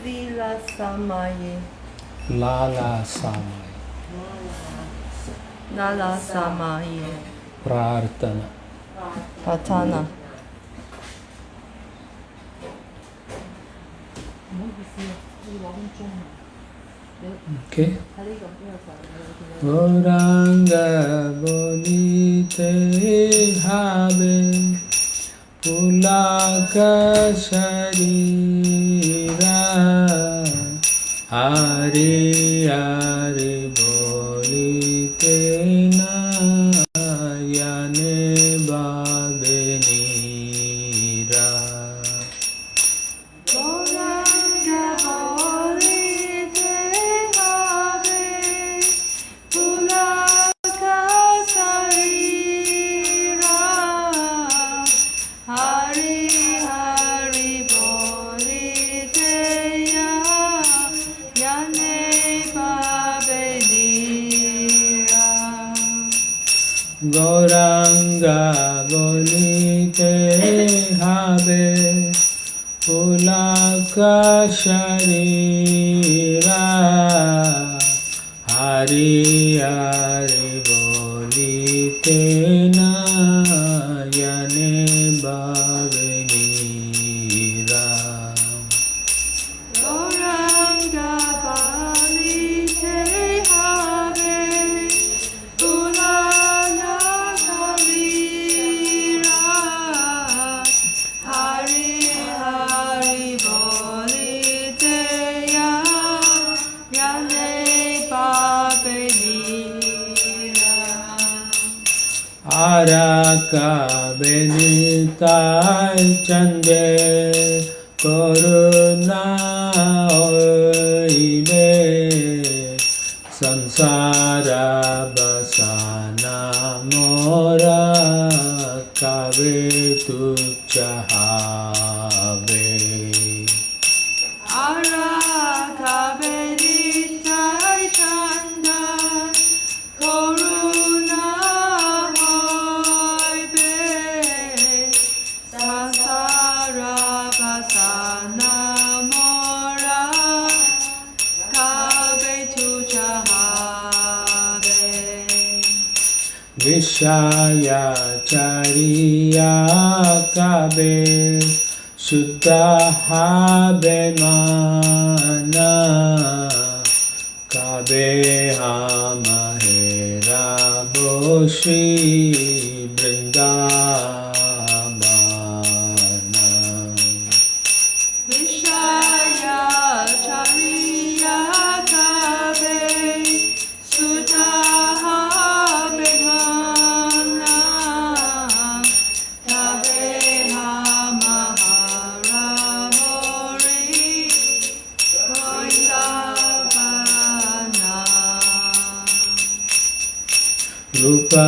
Lila Samaye. Lala Samai. Lala Samaye. Prarthana. Pratana. Okay. Gauranga bonite have pulaka sharira Hari Hari bolite nayane babenira Gauranga bolite have pulaka sharira Hari Hari bolite nayane bavenira Araka benitai chande koruna oibe samsara basana mora kabe tu chahave Araka benitai chanda koruna Vishaya chariya kabe Shuddha habe mana Kabe hamahera boshi Vrindavana Vishaya chariya kabe Shuddha Rupa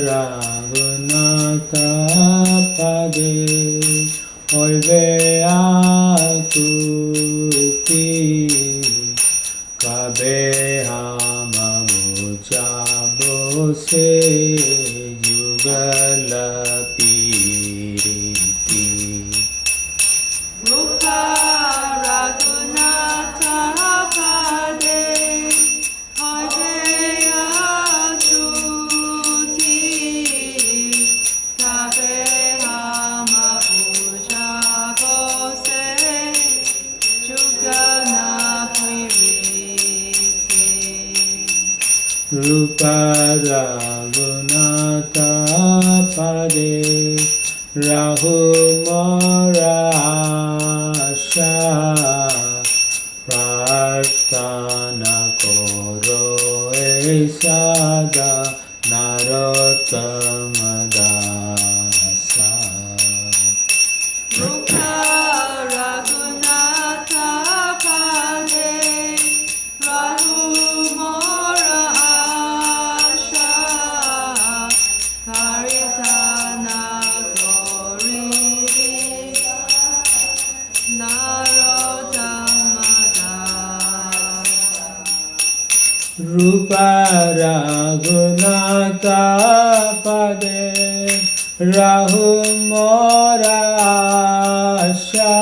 Raghunatha Pade Oive Akuti Kabe Hama Muja Bose Yugala Piriti Rupa Raghunatha Pade Rupa Raghunatha Pade Rahu Mora Asha Prarthana Koro Esada Narottama Dasa Rupa Raghunatha Pade Rahu Mora Asha Karitana Gori Narottama Rupa Raghunatha Pade Rahu Mora Asha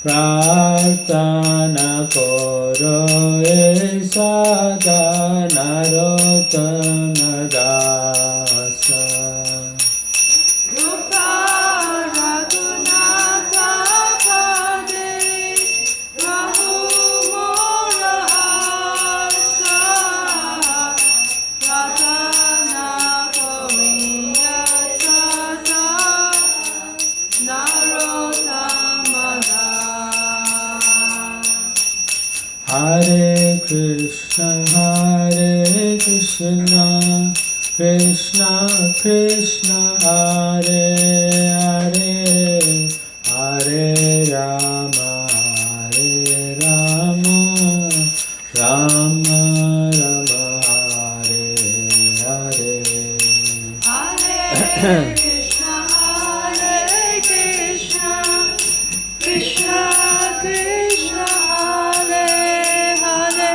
Pratana koro esada narotana dasa. Rupa Raghunatha Pade Rahu Mora Asa Pratana Koriya Sada Narotamada. Hare Krishna, Krishna Krishna, Hare Hare, Hare Rama, Rama Rama, Hare Hare. Hare Krishna, Krishna Krishna, Hare Hare,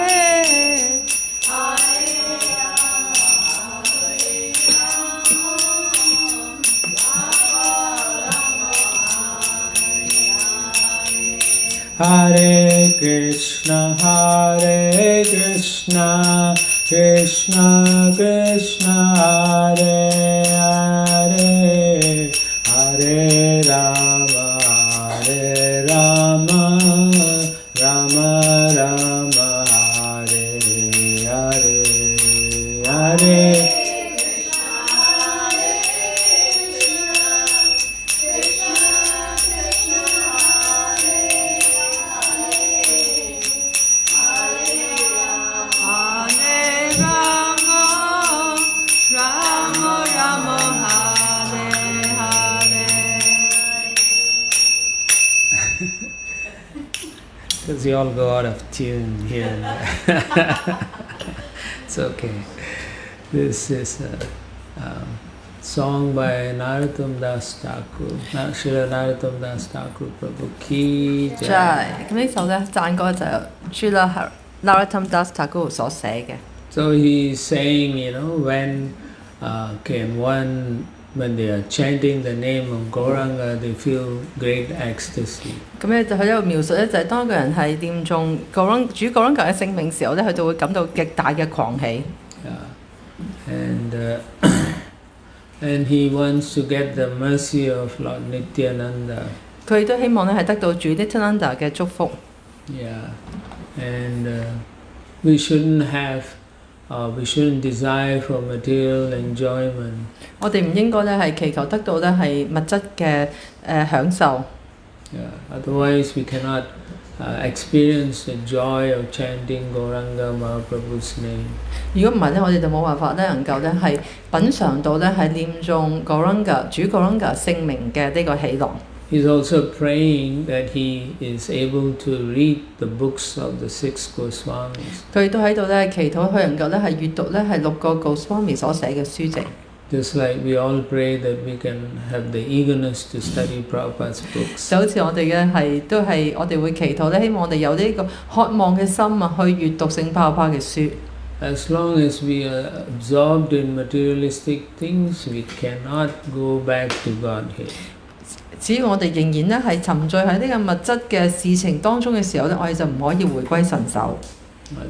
Hare Hare Krishna, Krishna Krishna, Hare Hare, Hare Rama, Rama Rama, Hare Hare, Hare. Hare Rama, Rama Rama, Hare Hare. Because you all go out of tune here and there. It's okay. This is a song by Narottam Das Thakur, Srila Narottam Das Thakur Prabhu Ki Jai. 就係咁呢首咧讚歌就係 Srila Narottam Das Thakur 所寫嘅。 So he's saying, when when they are chanting the name of Gauranga, they feel great ecstasy. 咁咧就佢喺度描述咧，就係當一個人係念誦主講緊嘅聖名時候咧，佢就會感到極大嘅狂喜。 Yeah. And he wants to get the mercy of Lord Nityananda. 佢亦都希望咧係得到主 Nityananda 嘅祝福。 Yeah. And we shouldn't desire for material enjoyment. 我哋唔應該咧係祈求得到咧係物質嘅享受。 Yeah. Otherwise, we cannot experience the joy of chanting Gauranga Mahaprabhu's name. 如果唔係咧，我哋就冇辦法咧能夠咧係品嚐到咧係念誦 Gauranga 主 Gauranga 聖名嘅呢個喜樂。 He's also praying that he is able to read the books of the 6 Goswamis. 佢亦都喺度咧祈禱，佢能夠咧係閱讀咧係6個 Goswami 所寫嘅書籍。 Just like we all pray that we can have the eagerness to study Prabhupada's books. 就好似我哋嘅係都係我哋會祈禱咧，希望我哋有呢個渴望嘅心啊，去閱讀聖帕帕嘅書。 As long as we are absorbed in materialistic things, we cannot go back to Godhead. 只要我哋仍然咧係沉醉喺呢個物質嘅事情當中嘅時候咧，我哋就唔可以回歸神手。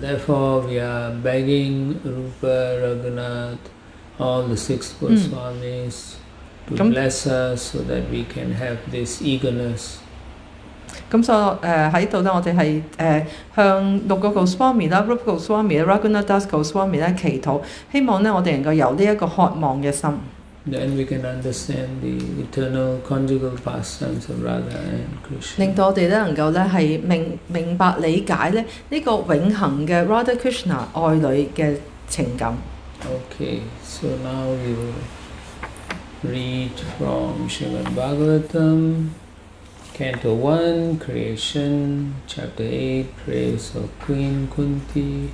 Therefore, we are begging Rupa, Raghunath, all the 6 Goswamis to bless us so that we can have this eagerness. 咁所以喺度咧，我哋係向6個 Goswami 啦、Rupa Goswami 啦、Raghunath Das Goswami 咧祈禱，希望咧我哋能夠有呢一個渴望嘅心。 Then we can understand the eternal conjugal pastimes of Radha and Krishna. 令到我哋咧能夠咧係明白理解咧呢個永恆嘅 Radha Krishna 愛侶嘅情感。 Okay, so now we will read from Śrimad Bhagāvatam, Canto 1, Creation, Chapter 8, Praise of Queen Kunti.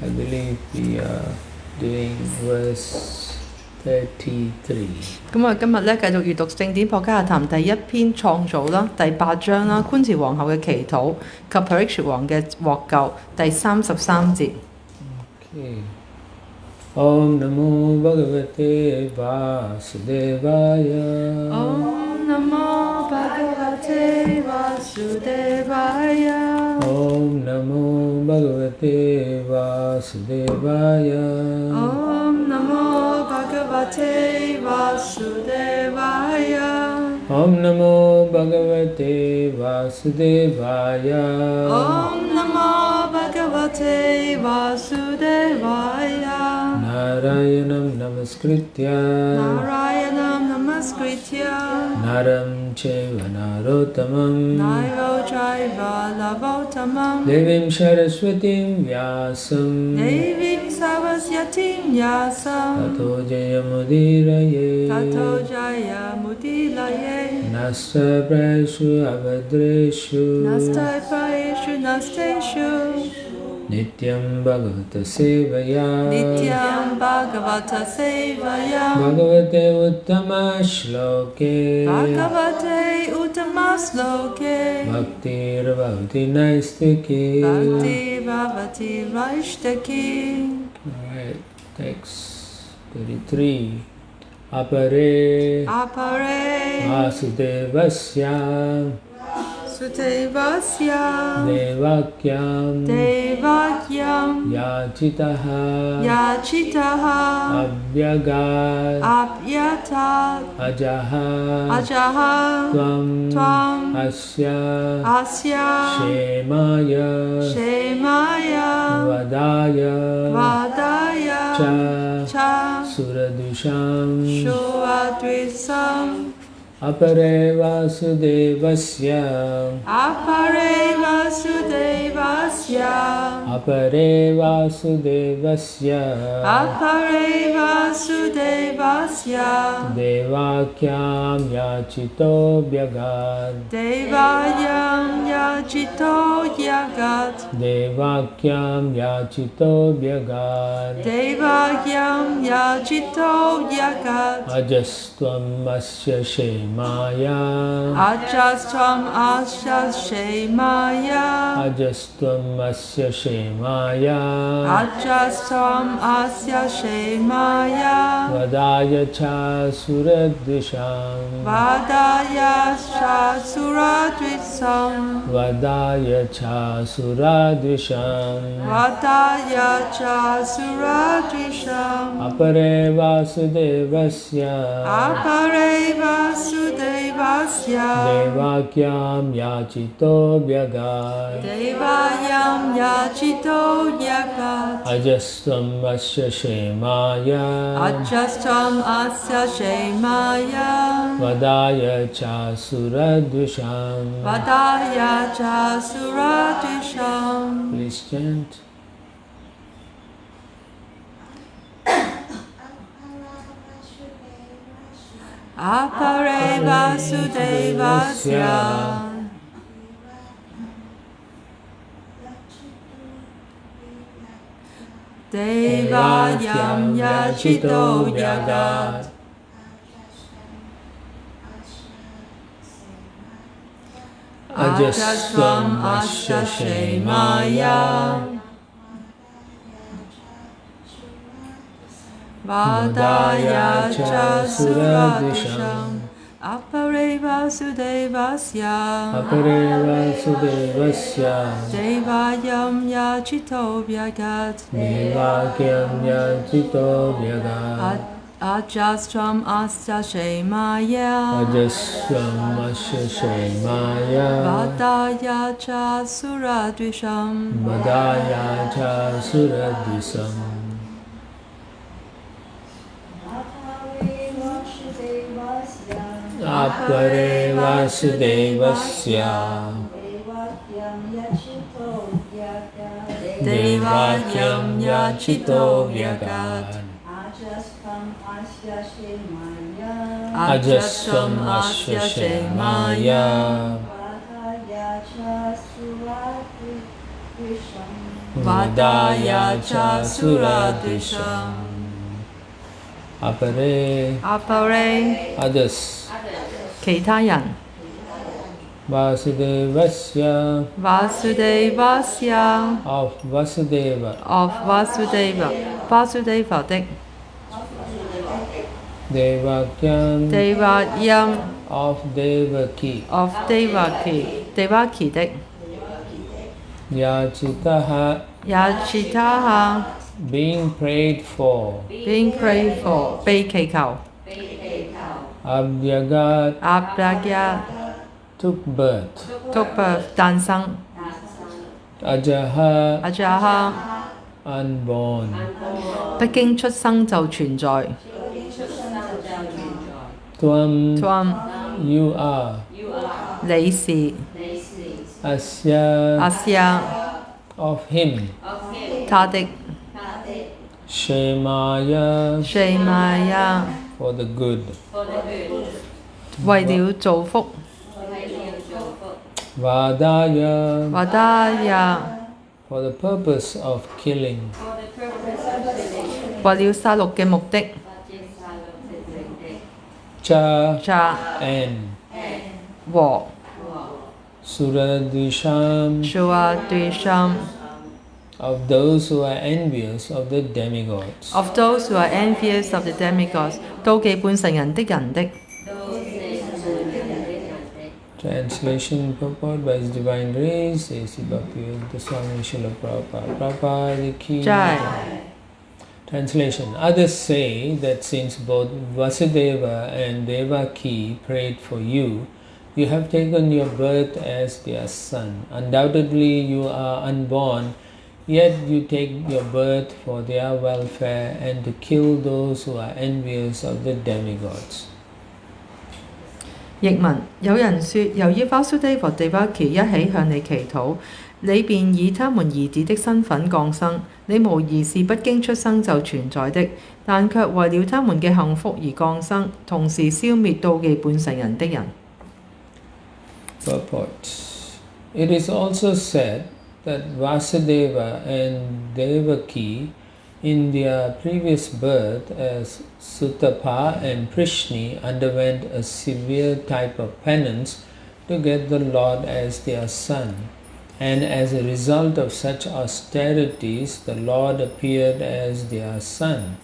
I believe we are doing verse 33. 咁啊，今日咧繼續閱讀聖典《Bhagāvatam》第一篇創造啦，第8章啦，觀自皇后嘅祈禱及 Parikshit 王嘅獲救，第33節。 Okay. Om Namo Bhagavate Vasudevaya. Om Namo Bhagavate Bhagavate Vasudevaya. Om Namo Bhagavate Vasudevaya. Om Namo Bhagavate Vasudevaya. Om Namo Bhagavate Vasudevaya. Om Namo Bhagavate Vasudevaya. Narayanam Namaskritya Narayanam Namaskritya Naram Chaiva Narottamam Naivo Chaiva Navottamam Devim Saraswatim Vyasam Devim Saraswatim Vyasam Tato Jayamudiraye Tato Jayamudiraye Nasta Prashu Abhadreshu Nastai Praeshu Nasteshu Nityam Bhagavata Sevaya Nityam Bhagavata Sevaya Bhagavate Uttama Shloke Bhagavate Uttama Sloke Bhaktir Bhavati Naistiki. Bhakti Bhavati Vaishtaki. Alright, text 33. Apare Apare Vasudevasya Sutevasya Devakyam Devakyam Yachitaha Yachitaha Abhyagat Apyatat Ajaha Ajaha Tvam Asya Shemaya Shemaya Vadaya Cha Suradusham Shuadvisam Apare Vasudevasya Apare Vasudevasya Apare Vasudevasya Apare Vasudevasya Devakyam Yachito Bhyagat Devayam Yachito Yagat Devakyam Yachito Bhyagat Devayam Yachito Yagat Ajastvam Asya Shemaya Ajastvam Asya Shemaya Ajastvam Asya Shemaya Ajastvam Asya Shemaya Vadaya Cha Suradvisham Vadaya Shasuradvisam Vadaya Cha Suradvisham Vadaya Shasuradvisam Apare Vasudevasya Apare Vasudevasya Devakyam Yachito Bhyagat Devayam Yachito Yagat Ajastvam Asya Shemaya Ajastam Asya Shemaya Vadaya Cha Suradvisham. Vadaya Chasuradvisham. Please chant. Apare Vasudevasya Devayam Yachito Yagat Ajasvam Asya Shemaya Vadaya Chasuradvisham Apare Vasudevasya Apare Vasudevasya Devayam Yachito Yagat Devakyam Yachito Bhyagat Ajastvam Asya Shemaya Ajasvam Asya Shemaya Vadaya Chasuradvisham Vadaya Cha Suradvisam. Apare Vasudevasya Devakyam Yachito Bhyagat Ajasvam Asya Shemaya Vadaya Cha Suradvisham. Apare others 其他人 Vasudevasya of Vasudeva Vasudeva的 Devakyam Devayam of Devaki of Devaki 的 Yachitaha Yachitaha being prayed for being prayed for 被祈求 Abhyagat Abhagya took birth took birth 誕生 Ajaha Ajaha unborn 不經出生就存在 Tvam Tvam you are 你是 Asya Asya of him 他的 Shemaya Shemaya for the good 為了造福 Vadaya Vadaya for the purpose of killing 為了殺戮嘅目的 Cha ，cha and 和 Suradvisham Suadvisham of those who are envious of the demigods. of those who are envious of the demigods，妒忌半神人的人的。 Translation purport by His Divine Grace, A.C. Bhaktivedanta Swami Srila Prabhupada. Prabhupada ki Jai. Translation. Others say that since both Vasudeva and Devaki prayed for you, you have taken your birth as their son. Undoubtedly you are unborn, yet you take your birth for their welfare and to kill those who are envious of the demigods. 譯文有人說，由於 Vasudeva 和 Devaki 一起向你祈禱，你便以他們兒子的身份降生。你無疑是不經出生就存在的，但卻為了他們嘅幸福而降生，同時消滅妒忌半神人的人。 Purport. It is also said that Vasudeva and Devaki in their previous birth as Sutapa and Prishni underwent a severe type of penance to get the Lord as their son. And as a result of such austerities, the Lord appeared as their son.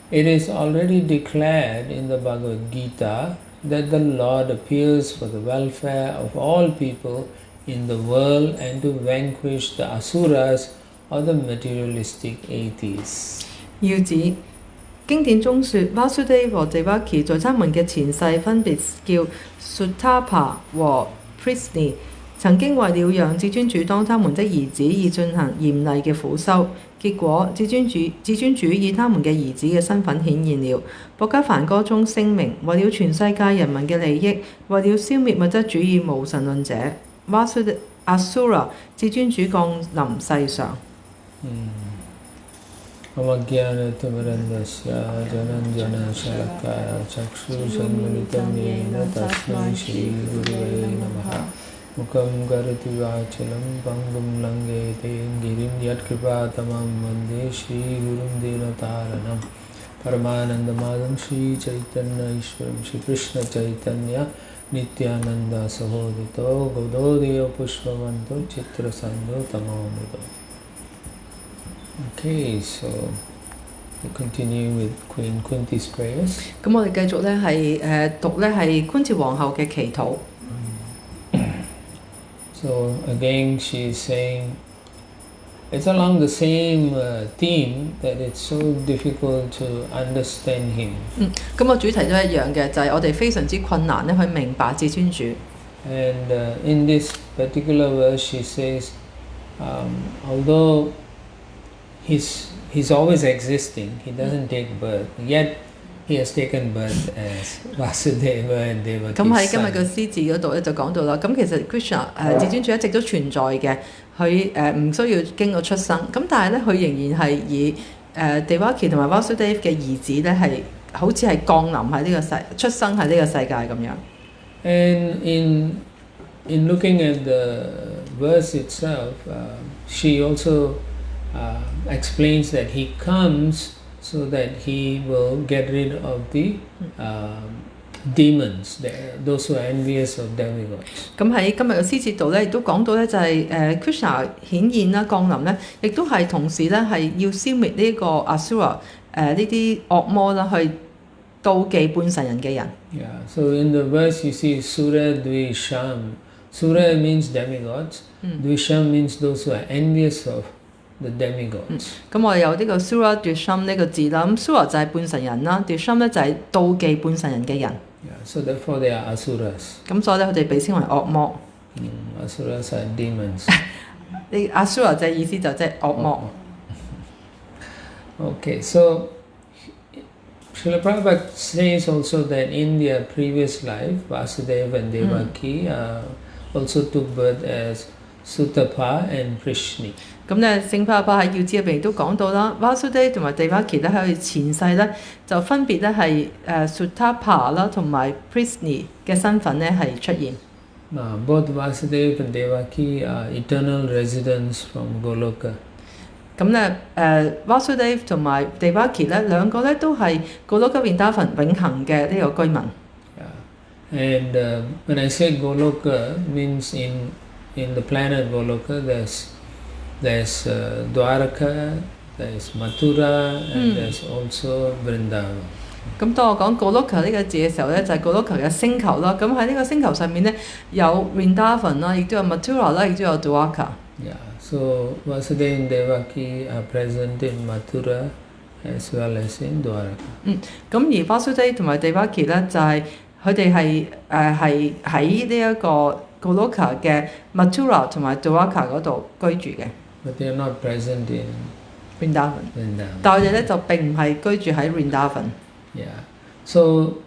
It is already declared in the Bhagavad Gita that the Lord appears for the welfare of all people in the world and to vanquish the asuras or the materialistic atheists. 要指經典中說 ，Vasudeva 和 Devaki 在他們嘅前世分別叫 Sutapa 和 Prishni， 曾經為了讓至尊主當他們的兒子而進行嚴厲嘅苦修，結果至尊主以他們嘅兒子嘅身份顯現了。薄伽梵歌中聲明，為了全世界人民嘅利益，為了消滅物質主義無神論者 ，Asura 至尊主降臨世上。Amagyanatamrandasya jananjana shalakaya chakshushanmilitam yena tasmai Shri Gurave Namaha Mukam karati vachalam pangum langete girim yatkripatamam vande Shri Gurum Dinataranam Paramanandamadam Shri Chaitanya Ishwaram Shri Krishna Chaitanya Nityananda Sahodito Gaudodiya Pushpavanto Chitrasando Tamamito. Okay, so we continue with Queen Kunti's prayers. 咁我哋繼續咧係讀咧係觀節皇后嘅祈禱。So again, she is saying it's along the same theme that it's so difficult to understand him. 咁個主題都一樣嘅，就係我哋非常之困難咧去明白至尊主。And in this particular verse, she says, although he's always existing, he doesn't take birth, yet he has taken birth as Vasudeva and Devaki's 咁喺今日 son. 嘅詩字嗰度咧就講到啦。咁其實 Krishna 至尊主一直都存在嘅，佢唔需要經過出生。咁但係咧，佢仍然係以Devaki 同埋 Vasudeva 嘅兒子咧係好似係降臨喺呢個出生喺呢個世界咁樣。And in looking at the verse itself, she also explains that he comes so that he will get rid of the demons, those who are envious of demigods. 咁喺今日嘅詩節度咧，亦都講到咧就係Krishna 顯現啦、降臨咧，亦都係同時咧係要消滅呢個 Asura 呢啲惡魔啦，去妒忌半神人嘅人。Yeah, so in the verse you see Sura Dvisham. Sura means demigods. Dvisham means those who are envious of the demigods. 咁我哋有呢個 Sura Dvisham 呢個字啦，咁 Sura 就係半神人啦，Dvisham 咧就係妒忌半神人嘅人。Yeah, so therefore they are asuras. 咁所以咧佢哋被稱為惡魔。Asuras are demons. 呢 Asura 嘅意思就即係惡魔。Okay, so Srila Prabhupada says also that in their previous life, Vasudeva and Devaki also took birth as Sutapa and Prishni. 咁咧，聖帕巴喺要旨入邊亦都講到啦，Vasudeva 同埋 Devaki 咧喺佢前世咧就分別咧係Sutapa 啦同埋 Prishni 嘅身份咧係出現。Both Vasudeva and Devaki are eternal residents from Goloka. 咁咧Vasudeva 同埋 Devaki 咧兩個咧都係 Goloka Vrindavan 永恆嘅呢個居民。Yeah. And when I say Goloka, means in the planet Goloka, there's Dwaraka, there's Mathura, and there's also Vrindavan. 咁當我講 Goloka 呢個字嘅時候咧，就係 Goloka 嘅星球啦。咁喺呢個星球上面咧，有 Vrindavan 啦，亦都有 Mathura 啦，亦都有 Dwaraka。Yeah, so Vasudeva and Devaki are present in Mathura as well as in Dwaraka. 咁而 Vasudeva 同埋 Devaki 咧，就係佢哋係喺呢一個 Goloka 嘅 Mathura 同埋 Dwaraka 嗰度居住嘅。But they are not present in Vrindavan。 Vrindavan. 但係佢哋咧就並唔係居住喺 Vrindavan。Yeah. So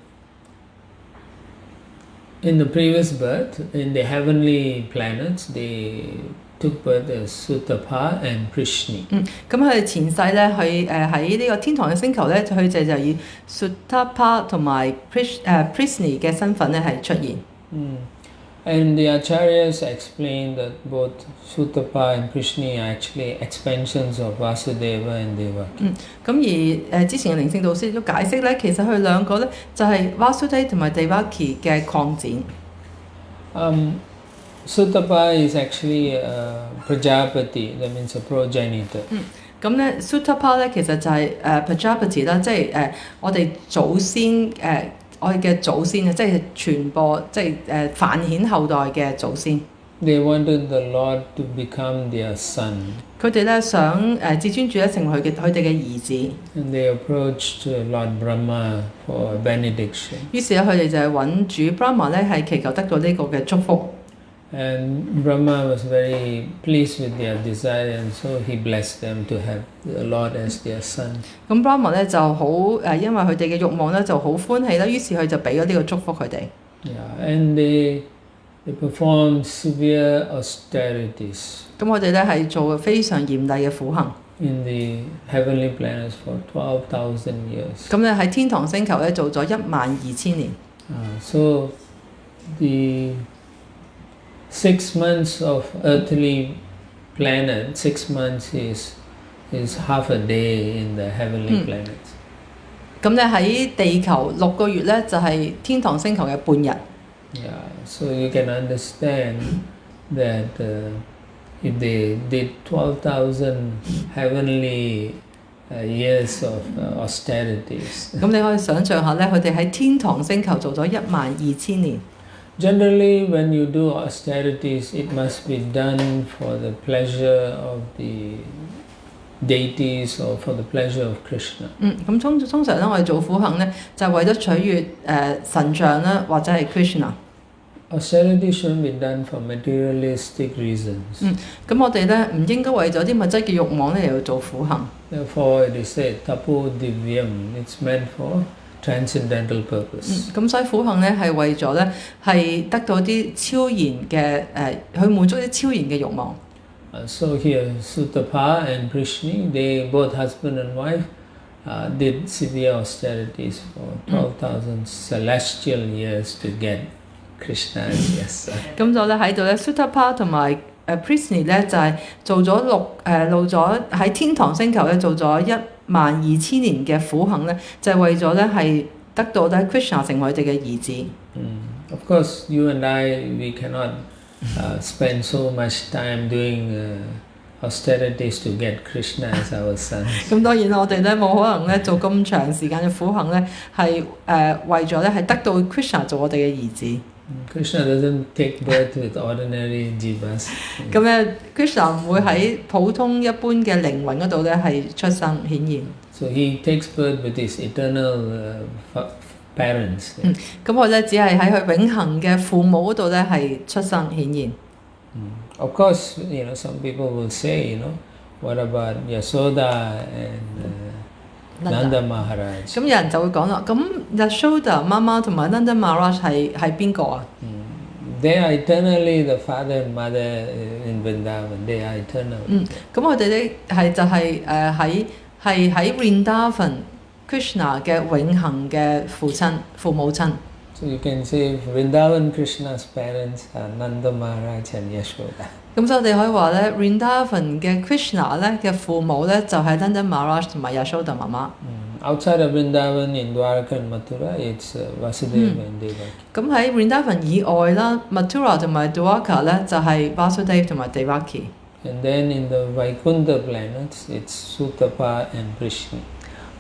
in the previous birth, in the heavenly planets, they took birth as Sutapa and Prishni. 咁佢哋前世咧，佢喺呢個天堂嘅星球咧，佢哋就以 Sutapa 同埋 Prishni 嘅身份咧係出現。And the acharyas explain that both Sutapa and Prishni are actually expansions of Vasudeva and Devaki. 咁而之前嘅靈性導師都解釋咧，其實佢兩個咧就係 Vasudeva 同埋 Devaki 嘅擴展。Sutapa is actually Prajapati, that means a progenitor. 咁咧 Sutapa 咧其實就係Prajapati 啦，即係我哋祖先我哋嘅祖先啊，即係傳播，即係繁衍後代嘅祖先。They wanted the Lord to become their son. 佢哋咧想至尊主咧成為佢哋嘅兒子。And they approached Lord Brahma for benediction. 於是咧佢哋就係揾主 Brahma 咧係祈求得到呢個嘅祝福。And Brahma was very pleased with their desire, and so he blessed them to have the Lord as their son. 咁 Brahma 咧就好因為佢哋嘅慾望咧就好歡喜啦，於是佢就俾咗呢個祝福佢哋。Yeah, and they performed severe austerities. 咁我哋咧係做非常嚴厲嘅苦行。In the heavenly planets for 12,000 years. 咁咧喺天堂星球咧做咗12000年。So the 6 months of earthly planet, 6 months is half a day in the heavenly planets. 咁咧喺地球6個月咧就係天堂星球嘅半日。Yeah, so you can understand that if they did 12,000 heavenly years of austerities. 咁你可以想象下咧，佢哋喺天堂星球做咗12000年。Generally, when you do austerities, it must be done for the pleasure of the deities or for the pleasure of Krishna. 咁通常咧，我哋做苦行咧，就係為咗取悅神像啦，或者係 Krishna。Austerity shouldn't be done for materialistic reasons. 咁我哋咧唔應該為咗啲物質嘅慾望咧嚟到做苦行。Therefore, it is said, tapo divyam. It's meant for transcendental purpose. 咁所以苦行咧係為咗咧係得到啲超然嘅去滿足啲超然嘅慾望。So here, Sutapa and Prishni, they both husband and wife did severe austerities for 12,000 celestial years to get Krishna as their son. 咁就咧喺度咧 Sutapa 同埋Prishni 咧就係做咗做咗喺天堂星球咧做咗12000年嘅苦行咧，就係為咗咧係得到咧 Krishna 成為佢哋嘅兒子。Of course, you and I, we cannot spend so much time doing austerities to get Krishna as our son. 咁當然我哋咧冇可能咧做咁長時間嘅苦行咧，係為咗咧係得到 Krishna 做我哋嘅兒子。Krishna doesn't take birth with ordinary jivas. 咁咧 Krishna 唔會喺普通一般嘅靈魂嗰度咧係出生顯現。So he takes birth with his eternal parents. 咁佢咧只係喺佢永恆嘅父母嗰度咧係出生顯現。Of course, some people will say, what about Yasoda and Nanda Maharaj? 咁有人就會講啦，咁 Yashoda 媽媽同埋 Nanda Maharaj 係邊個啊？ They are eternally the father and mother in Vrindavan. They are eternal. 咁佢哋咧喺 Vrindavan Krishna 嘅永恆嘅父母親。So you can say Vrindavan Krishna's parents are Nanda Maharaj and Yashoda. 咁所以我哋可以話咧 Vrindavan 嘅 Krishna 咧嘅父母咧就係 Nanda Maharaj 同埋 Yashoda 媽媽。Outside of Vrindavan in Dwarka and Mathura, it's Vasudeva and Devaki. 咁喺 Vrindavan 以外啦 ，Mathura 同埋 Dwarka 咧就係 Vasudeva 同埋 Devaki。And then in the Vaikuntha planets, it's Sutapa and Prishni.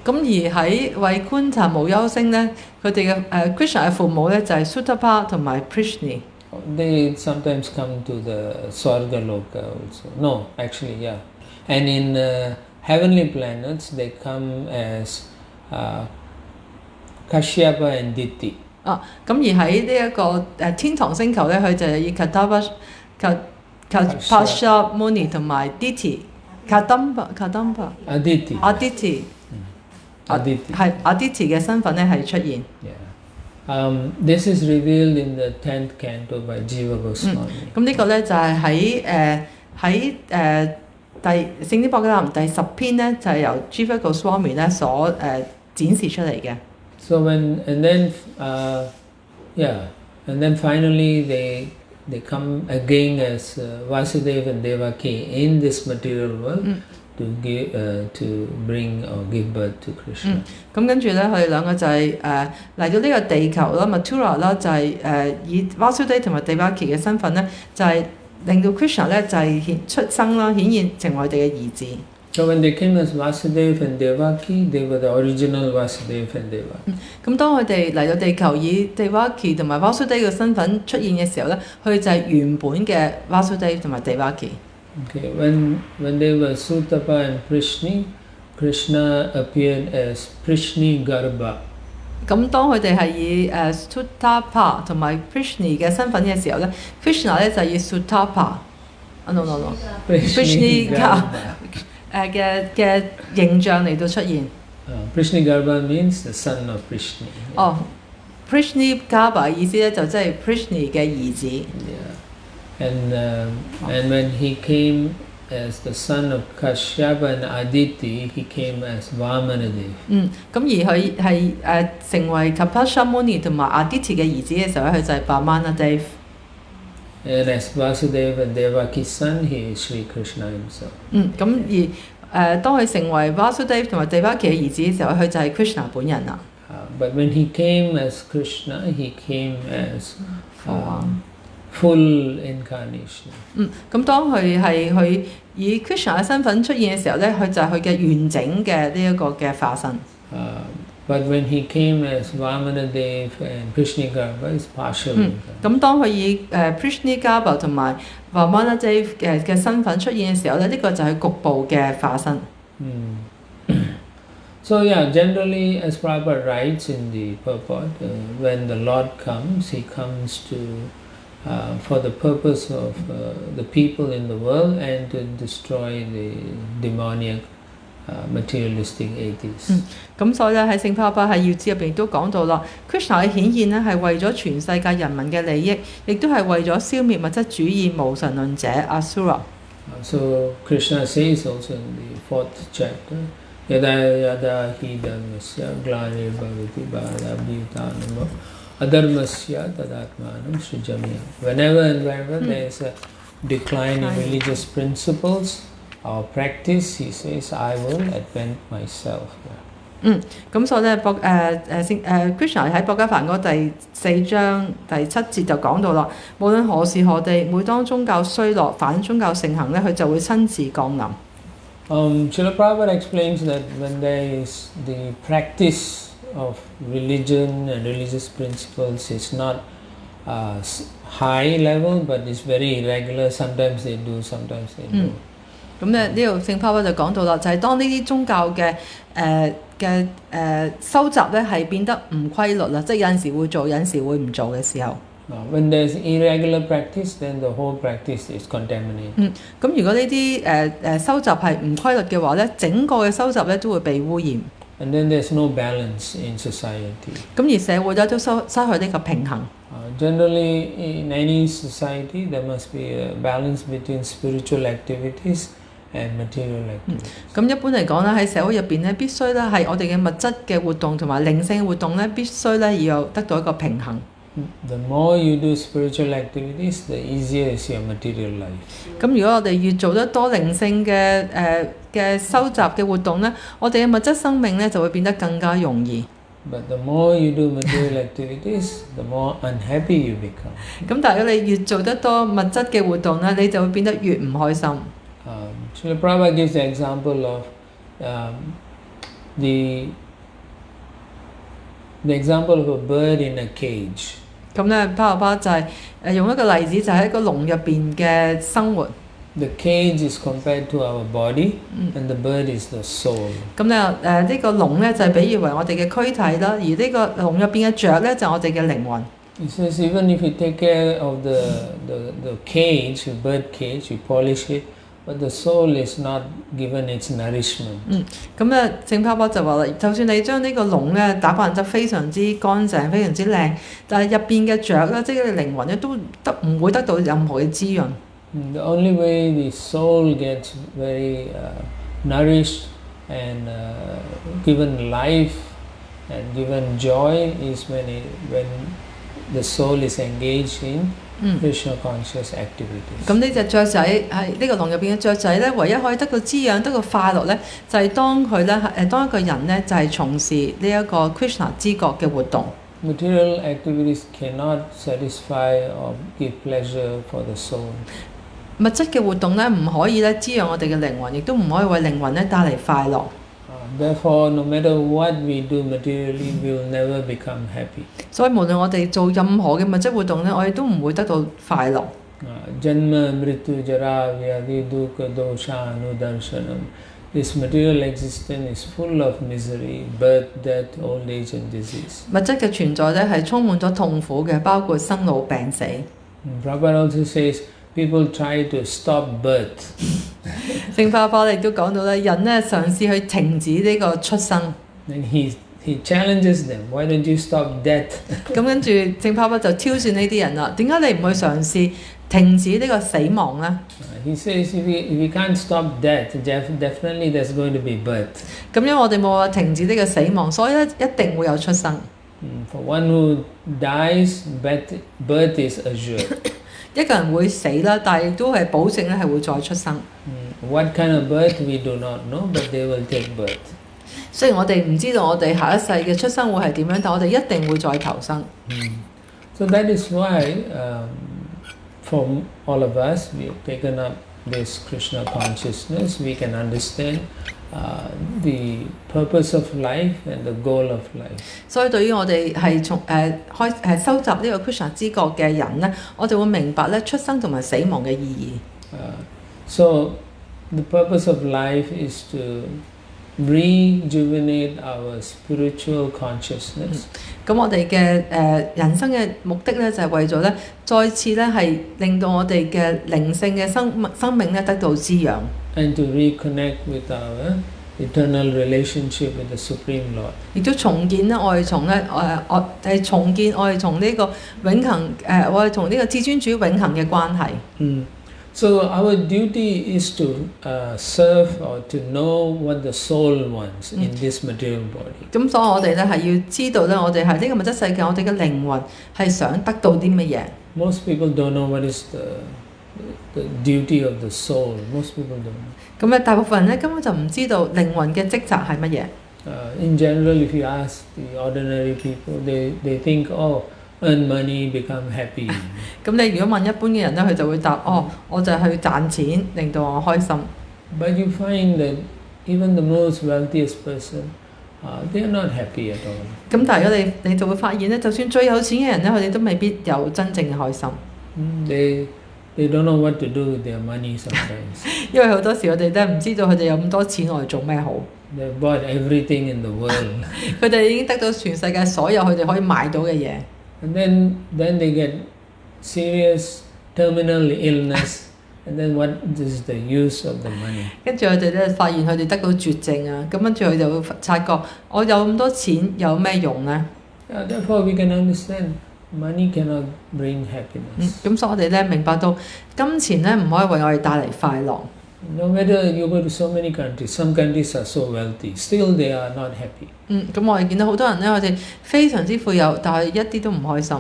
咁而喺Vaikuntha無憂星咧，佢哋嘅Krishna 嘅父母咧就係 Sutapa 同埋 Prishni。They sometimes come to the Swarga Loka also. No, actually, yeah. And in heavenly planets, they come as Kashyapa and Diti. 咁而喺呢一個天堂星球咧，佢就係以 Kashyapa Muni 同埋 Diti。Kadamba Aditi. Aditi 係 Aditi 嘅身份咧係出現。Yeah. This is revealed in the 10th canto by Jiva Goswami. 咁呢個咧就係喺聖經博伽藍第10篇咧，就係由 Jiva Goswami 咧所展示出嚟嘅。So and then finally they come again as Vasudeva and Devaki in this material world to bring or give birth to Krishna. 咁跟住咧，佢哋兩個就係嚟到呢個地球啦 ，Mathura 啦，就係以 Vasudeva 同埋 Devaki 嘅身份咧，就係令到 Krishna 咧就係出生啦，顯現成為我哋嘅兒子。So when they came as Vasudeva and Devaki, they were the original Vasudeva and Devaki. 咁當佢哋嚟到地球以 Devaki 同埋 Vasudeva 嘅身份出現嘅時候咧，佢哋就係原本嘅 Vasudeva 同埋 Devaki。Okay, when they were Sutapa and Prishni, Krishna appeared as Prishni Garbha. 咁當佢哋係以Sutapa 同埋 Prishni 嘅身份嘅時候咧 ，Krishna 咧就係以 Sutapa，no Prishni 嘅形象嚟到出現。Prishni Garbha means the son of Prishni. Prishni Garbha 意思咧就即係 Prishni 嘅兒子。Yeah. And when he came as the son of Kashyapa and Aditi, he came as Vamanadev. 咁而佢係成為 Kapasya Muni 同埋 Aditi 嘅兒子嘅時候咧，佢就係 Vamanadev。And as Vasudeva and Devaki's son, he is Sri Krishna himself. 咁而當佢成為 Vasudeva 同埋 Devaki 嘅兒子嘅時候，佢就係 Krishna 本人啦。But when he came as Krishna, he came as full incarnation. 咁當佢以 Krishna 嘅身份出現嘅時候咧，佢就係佢嘅完整嘅呢一個嘅化身。But when he came as Vamanadev and Prishni Garbha, is partial. 咁當佢以Prishni Garbha 同埋 Vamanadev 嘅身份出現嘅時候咧，呢個就係局部嘅化身。So yeah, generally, as Prabhupada writes in the purport, when the Lord comes, he comes to for the purpose of the people in the world and to destroy the demoniac materialistic atheists. 咁所以咧喺聖帕巴喺要旨入邊都講到啦 ，Krishna 嘅顯現咧係為咗全世界人民嘅利益，亦都係為咗消滅物質主義無神論者 Asura。So Krishna says also in the 4th chapter, Yada yada hi dharmasya glare bhavati bhadabhitanam adharmasya tadatmanam srijamya. Whenever and wherever there is a decline in religious principles or practice, he says, I will advent myself. 咁所以咧Krishna 喺博伽梵嗰第4章第7節就講到啦，無論何時何地，每當宗教衰落，反宗教盛行咧，佢就會親自降臨。Srila Prabhupada explains that when there is the practice of religion and religious principles is not high level, but it's very irregular. Sometimes they do, sometimes they don't. 咁咧呢度聖巴巴就講到啦，就係當呢啲宗教嘅收集咧係變得唔規律啦，即係有陣時會做，有陣時會唔做嘅時候。When there's irregular practice, then the whole practice is contaminated. 咁如果呢啲收集係唔規律嘅話咧，整個嘅收集咧都會被污染。And then there's no balance in society. 咁而社會咧都失去呢個平衡。Generally, in any society, there must be a balance between spiritual activities and material activities. 咁一般嚟講咧，喺社會入邊咧，必須咧係我哋嘅物質嘅活動同埋靈性嘅活動咧，必須咧要有得到一個平衡。The more you do spiritual activities, the easier is your material life. 咁如果我哋越做得多靈性嘅收集嘅活動咧，我哋嘅物質生命咧就會變得更加容易。But the more you do material activities, the more unhappy you become. 咁但係如果你越做得多物質嘅活動咧，你就會變得越唔開心。Srila Prabhupada gives the example of the example of a bird in a cage. 咁咧，巴就係用一個例子，就喺一個籠入邊嘅生活。The cage is compared to our body, and the bird is the soul. 咁咧呢個籠咧就係比喻為我哋嘅軀體啦，而呢個籠入邊嘅雀咧就係我哋嘅靈魂。It says even if you take care of the cage, the bird cage, you polish it, but the soul is not given its nourishment. 咁咧聖巴就話啦，就算你將呢個籠咧打扮得非常之乾淨、非常之靚，但係入邊嘅雀咧，即係靈魂咧，都唔會得到任何嘅滋潤。The only way the soul gets very nourished and given life and given joy is when the soul is engaged in Krishna conscious activities. 咁呢隻雀仔喺呢個籠入邊嘅雀仔咧，唯一可以得到滋養、得到快樂咧，就係當佢咧當一個人咧就係從事呢一個 Krishna 知覺嘅活動。Material activities cannot satisfy or give pleasure for the soul. 物質嘅活動咧唔可以咧滋養我哋嘅靈魂，亦都唔可以為靈魂咧帶嚟快樂。Therefore, no matter what we do materially, we will never become happy. 所以無論我哋做任何嘅物質活動咧，我哋都唔會得到快樂。Janma, mritu, jara, vyadi, dukkha, dosha, anudarshanam. This material existence is full of misery, birth, death, old age and disease. 物質嘅存在咧係充滿咗痛苦嘅，包括生老病死。Prabhupada also says people try to stop birth. 聖巴亦都講到咧，人咧嘗試去停止呢個出生。And he challenges them. Why don't you stop death? 咁跟住聖巴就挑戰呢啲人啦，點解你唔去嘗試停止呢個死亡咧？ He says if we can't stop death, definitely there's going to be birth. 咁因為我哋冇話停止呢個死亡，所以咧一定會有出生。For one who dies, birth is assured. 一個人會死啦，但係亦都係保證咧係會再出生。What kind of birth we do not know, but they will take birth. 雖然我哋唔知道我哋下一世嘅出生會係點樣，但我哋一定會再投生。So that is why, for all of us, we have taken up this Krishna consciousness. We can understand the purpose of life and the goal of life. 所以對於我哋係從收集呢個 Krishna 知覺嘅人咧，我哋會明白咧出生同埋死亡嘅意義。So the purpose of life is to rejuvenate our spiritual consciousness. 咁我哋嘅人生嘅目的咧就係為咗咧再次咧係令到我哋嘅靈性嘅生命咧得到滋養。And to reconnect with our eternal relationship with the Supreme Lord. 亦都重建咧，我哋從重建我哋從呢個永恆我哋同呢個至尊主永恆嘅關係。So our duty is to serve or to know what the soul wants in this material body. 咁所以我哋咧係要知道咧，我哋係呢個物質世界，我哋嘅靈魂係想得到啲乜嘢。Most people don't know what is the duty of the soul. Most people don't know. 咁咧，大部分人咧根本就唔知道靈魂嘅職責係乜嘢。In general, if you ask the ordinary people, they think, oh, earn money, become happy. 咁你如果問一般嘅人咧，佢就會答：哦，我就係去賺錢，令到我開心。But you find that even the most wealthiest person, they are not happy at all. 咁但係如果你就會發現咧，就算最有錢嘅人咧，佢哋都未必有真正嘅開心。They don't know what to do with their money sometimes. 因為好多時我哋都唔知道佢哋有咁多錢我哋做咩好。They bought everything in the world. 佢哋已經得到全世界所有佢哋可以買到嘅嘢。And then they get serious terminal illness. And then what is the use of the money? 跟住佢哋咧發現佢哋得到絕症啊，咁跟住佢就會察覺我有咁多錢有咩用呢？ Therefore we can understand money cannot bring happiness. 咁所以我哋咧明白到金錢咧唔可以為我哋帶嚟快樂。No matter you go to so many countries, some countries are so wealthy, still they are not happy. 咁我哋見到好多人咧，佢哋非常之富有，但係一啲都唔開心。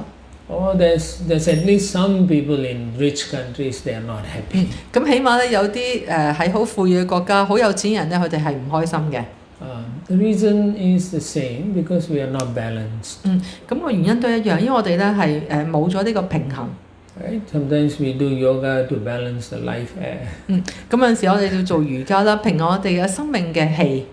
Or there's at least some people in rich countries they are not happy. 咁起碼咧有啲喺好富裕嘅國家，好有錢人咧，佢哋係唔開心嘅。The reason is the same because we are not balanced. 咁個原因都一樣，因為我哋咧係冇咗呢個平衡。Right? Sometimes we do yoga to balance the life air. 咁有陣時我哋要做瑜伽啦，平衡我哋嘅生命嘅氣。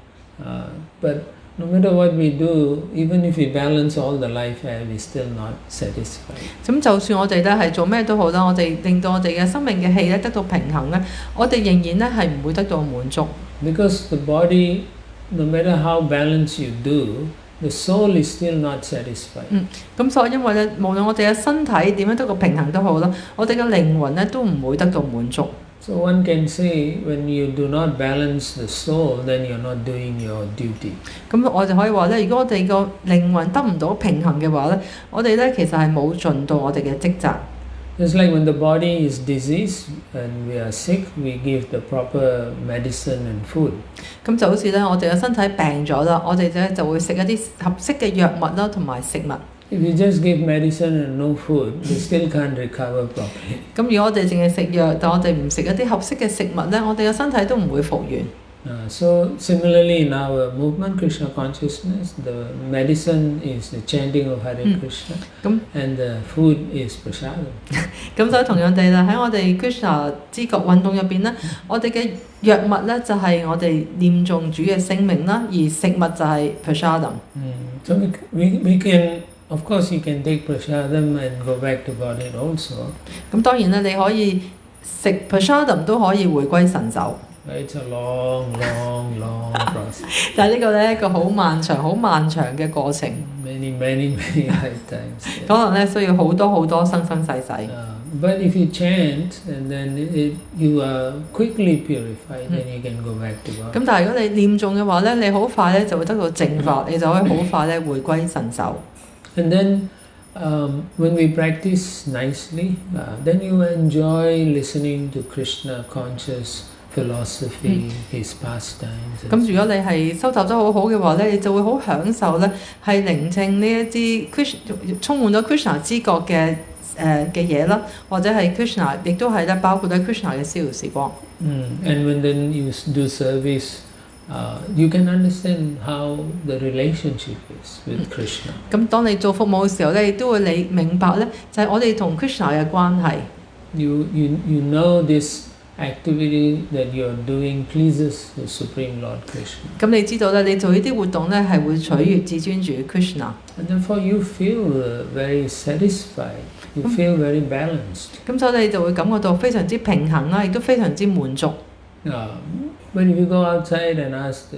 But no matter what we do, even if we balance all the life air, we still not satisfied. 咁就算我哋咧係做咩都好啦，我哋令到我哋嘅生命嘅氣咧得到平衡咧，我哋仍然咧係唔會得到滿足。Because the body, no matter how balanced you do, the soul is still not satisfied. 咁所以因為咧，無論我哋嘅身體點樣得個平衡都好啦，我哋嘅靈魂咧都唔會得到滿足。So one can say when you do not balance the soul, then you're not doing your duty. 咁我就可以話咧，如果我哋個靈魂得唔到平衡嘅話咧，我哋咧其實係冇盡到我哋嘅職責。Just like when the body is diseased and we are sick, we give the proper medicine and food. 咁就好似咧，我哋嘅身體病咗啦，我哋咧就會食一啲合適嘅藥物啦，同埋食物。If you just give medicine and no food, you still can't recover properly. 咁如果我哋淨係食藥，但我哋唔食一啲合適嘅食物咧，我哋嘅身體都唔會復原。So similarly in our movement, Krishna consciousness, the medicine is the chanting of Hare Krishna, and the food is prasadam. 咁所以同樣地啦，喺我哋 Krishna 知覺運動入邊咧，我哋嘅藥物咧就係我哋念誦主嘅聖名啦，而食物就係 prasadam。So we can, of course, you can take prasadam and go back to Godhead also. 咁當然咧，你可以食 prasadam 都可以回歸神手。It's a long process. 但係呢個咧一個好漫長嘅過程。Many lifetimes. 可能咧需要好多生世世。But if you chant and then you are quickly purified, then you can go back to God. 咁但係如果你念誦嘅話咧，你好快咧就會得到淨化，你就可以好快咧回歸神手。And then when we practice nicely, then you enjoy listening to Krishna conscious philosophy, his pastimes. 咁如果你係收集得好好嘅話咧，你就會好享受咧，係聆聽呢一啲充滿咗 Krishna 知覺嘅嘢啦，或者係 Krishna， 亦都係咧包括喺 Krishna 嘅逍遙時光。And when then you do service, you can understand how the relationship is with Krishna. 咁當你做服務嘅時候咧，你都會明白咧，就係我哋同 Krishna 嘅關係。You know this activity that you are doing pleases the Supreme Lord Krishna. 咁你知道咧，你做呢啲活動咧係會取悅至尊主 Krishna。And therefore you feel very satisfied. You feel very balanced. 咁所以你就會感覺到非常之平衡啦，亦都非常之滿足。But if you go outside and ask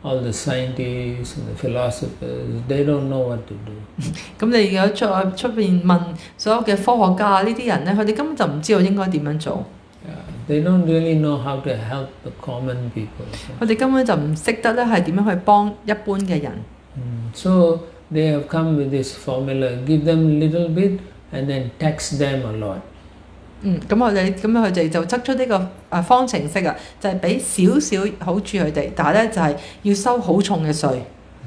all the scientists and the philosophers, they don't know what to do. 咁你如果出邊問所有嘅科學家呢啲人咧，佢哋根本就唔知道應該點樣做。They don't really know how to help the common people. 佢哋根本就唔識得咧係點樣去幫一般嘅人。So they have come with this formula: give them little bit and then tax them a lot. 咁佢哋就測出呢個方程式啊，就係俾少少好處佢哋，但係咧就係要收好重嘅稅。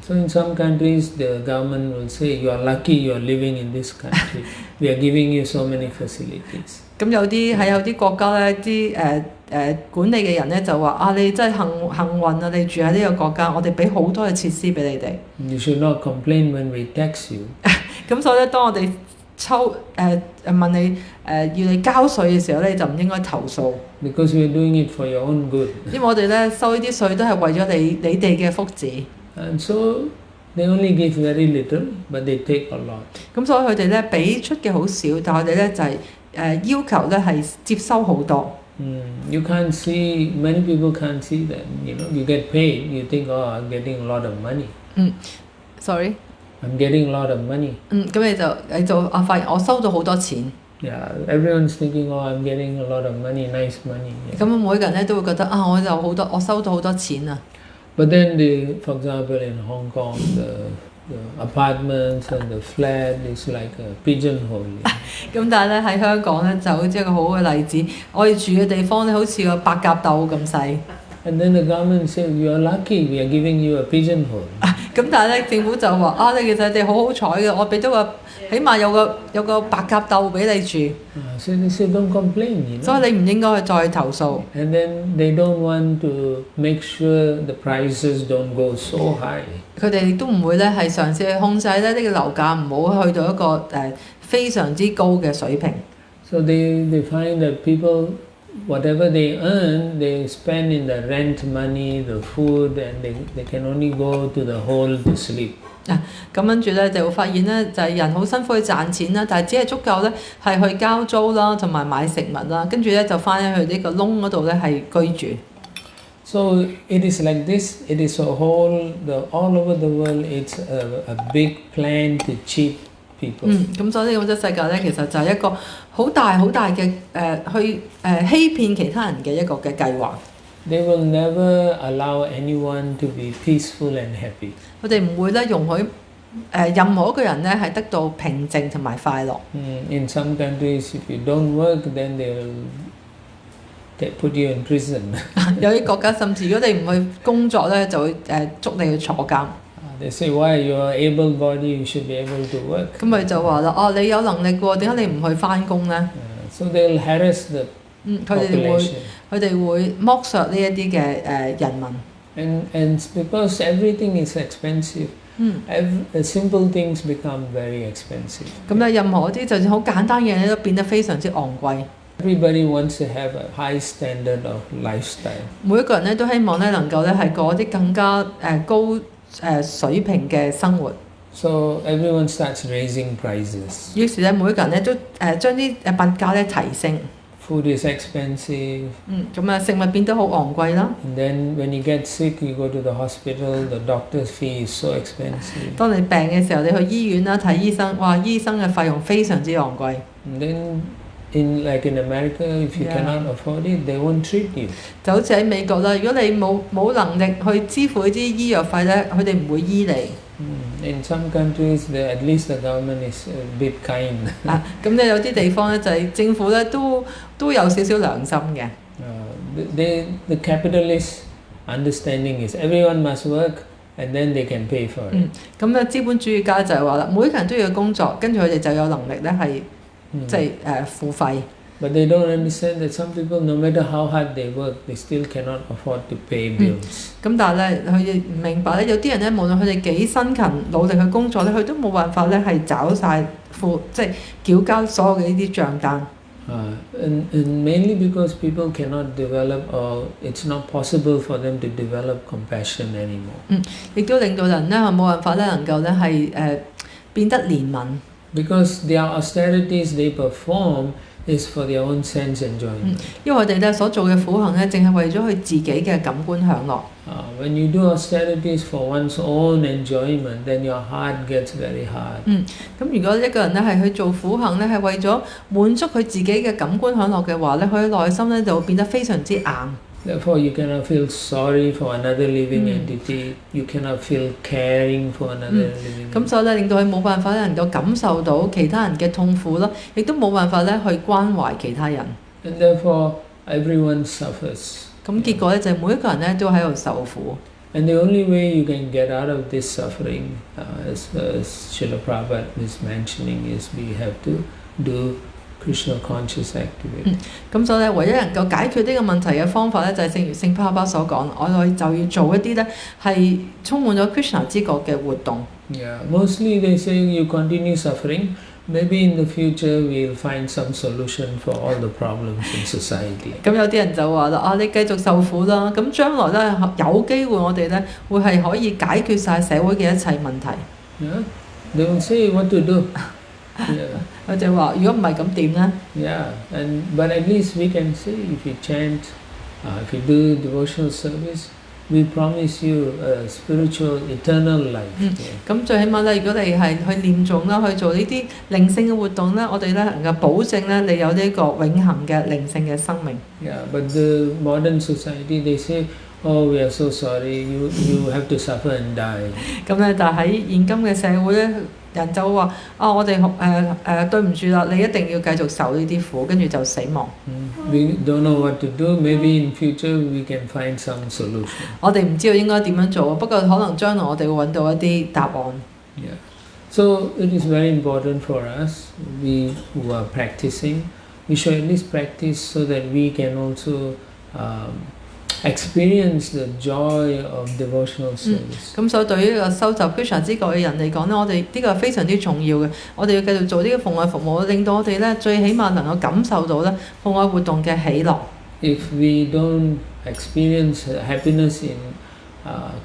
So in some countries, the government will say, "You are lucky you are living in this country. We are giving you so many facilities." 咁有啲國家咧，啲管理嘅人咧就話啊，你真係幸運啊！你住喺呢個國家，我哋俾好多嘅設施俾你哋。You should not complain when we tax you. 咁所以咧，當我哋問你要你交稅嘅時候咧，你就唔應該投訴。Because we are doing it for your own good. 因為我哋咧收呢啲稅都係為咗你哋嘅福祉。And so they only give very little, but they take a lot. 咁所以佢哋咧俾出嘅好少，但係我哋咧就係要求咧係接收好多。You can't see, many people can't see that. You get paid, you think, oh, I'm getting a lot of money. Sorry. I'm getting a lot of money. 咁你就發現我收到好多錢。Yeah, everyone's thinking, oh, I'm getting a lot of money, nice money. 咁每個人咧都會覺得啊，我收到好多錢啊。But then, for example, in Hong Kong, the apartments and the flat is like a pigeonhole. 咁但係咧喺香港咧就好似一個好嘅例子，我哋住嘅地方咧好似個白鴿竇咁細。And then the government said, you are lucky, we are giving you a pigeonhole. 咁但係咧政府就話啊，其實你哋好彩嘅，我俾到起碼有個白鴿竇俾你住。So they say don't complain. 所以你唔應該再投訴。And then they don't want to make sure the prices don't go so high. 佢哋都唔會咧係嘗試去控制咧呢個樓價唔好去到一個非常之高嘅水平。So they find that people, whatever they earn, they spend in the rent money, the food, and they can only go to the hole to sleep. 咁跟住咧就會發現咧就係人好辛苦去賺錢啦，但係只係足夠咧係去交租啦，同埋買食物啦，跟住咧就翻去呢個窿嗰度咧係居住。So it is like this. It is all over the world. It's a big plan to cheat people. 咁所以呢個世界咧其實就係一個好大嘅去欺騙其他人嘅一個嘅計劃。They will never allow anyone to be peaceful and happy. 佢哋唔會咧容許任何一個人咧係得到平靜同埋快樂。In some countries, if you don't work, then they put you in prison. 有啲國家甚至如果你唔去工作咧，就會捉你去坐監。They say, why you are able-bodied, you should be able to work. 咁佢就話啦，哦，你有能力喎，點解你唔去返工咧？So they'll harass the population. 佢哋會剝削呢一啲嘅人民。And because everything is expensive, simple things become very expensive. 咁咧，任何啲就算好簡單嘅嘢都變得非常之昂貴。Everybody wants to have a high standard of lifestyle. 每一個人咧都希望咧能夠咧係過啲更加高水平嘅生活。So everyone starts raising prices. 於是咧，每一個人咧都將啲物價咧提升。Food is expensive. 咁啊，食物變得好昂貴啦。And then when you get sick, you go to the hospital. The doctor's fee is so expensive. 當你病嘅時候，你去醫院啦睇醫生，哇！醫生嘅費用非常之昂貴。And then in America, if you cannot afford it, they won't treat you. 就好似喺美國啦，如果你冇能力去支付啲醫藥費咧，佢哋唔會醫你。In some countries, at least the government is a bit kind. 咁咧有啲地方咧就係政府咧都有少少良心嘅。The capitalist understanding is everyone must work, and then they can pay for it. 咁咧資本主義家就係話啦，每個人都要工作，跟住佢哋就有能力咧係即係付費。But they don't understand that some people, no matter how hard they work, they still cannot afford to pay bills. 咁但係咧，佢哋唔明白咧，有啲人咧，無論佢哋幾辛勤努力去工作咧，佢都冇辦法咧係找晒即係繳交所有嘅呢啲帳單。And mainly because people cannot develop, or it's not possible for them to develop compassion anymore. 亦都令到人咧係冇辦法咧能夠咧係變得憐憫。Because their austerities they perform is for their own sense enjoyment. 因為佢哋咧所做嘅苦行咧，淨係為咗佢自己嘅感官享樂。When you do austerities for one's own enjoyment, then your heart gets very hard. 咁如果一個人咧係去做苦行咧，係為咗滿足佢自己嘅感官享樂嘅話咧，佢嘅內心咧就會變得非常之硬。Therefore, you cannot feel sorry for another living entity. You cannot feel caring for another living entity. 咁所以咧，令到佢冇辦法咧能夠感受到其他人嘅痛苦啦，亦都冇辦法咧去關懷其他人。And therefore, everyone suffers. 咁結果咧就係每一個人咧都喺度受苦。And the only way you can get out of this suffering, as Srila Prabhupada is mentioning, is we have to do Krishna conscious activity. 咁所以咧，唯一能夠解決呢個問題嘅方法咧，就係正如聖帕巴所講，我哋就要做一啲咧係充滿咗 Krishna 之覺嘅活動。Yeah, mostly they say you continue suffering. Maybe in the future we'll find some solution for all the problems in society. 咁有啲人就話啦，你繼續受苦啦，咁將來咧有機會我哋咧會係可以解決晒社會嘅一切問題。Yeah, they will say what to do. Yeah. 佢哋話：如果唔係咁點咧？ Yeah, but at least we can say if you chant, if you do devotional service, we promise you a spiritual eternal life. 咁最起碼咧，如果你係去念誦啦，去做呢啲靈性嘅活動咧，我哋咧能夠保證咧你有呢個永恆嘅靈性嘅生命。Yeah, but the modern society they say, oh, we are so sorry, you have to suffer and die. 咁咧，但係喺現今嘅社會咧，人就話：我哋對唔住啦，你一定要繼續受呢啲苦，跟住就死亡。We don't know what to do. Maybe in future we can find some solution. 我哋唔知道應該點樣做，不過可能將來我哋會揾到一啲答案。Yeah. So it is very important for us, we who are practicing, we should at least practice so that we can also experience the joy of devotional service. 咁所以對於呢個收集 Krishna 之覺嘅人嚟講咧，我哋呢個係非常之重要嘅。我哋要繼續做呢個奉愛服務，令到我哋咧最起碼能夠感受到咧奉愛活動嘅喜樂。If we don't experience happiness in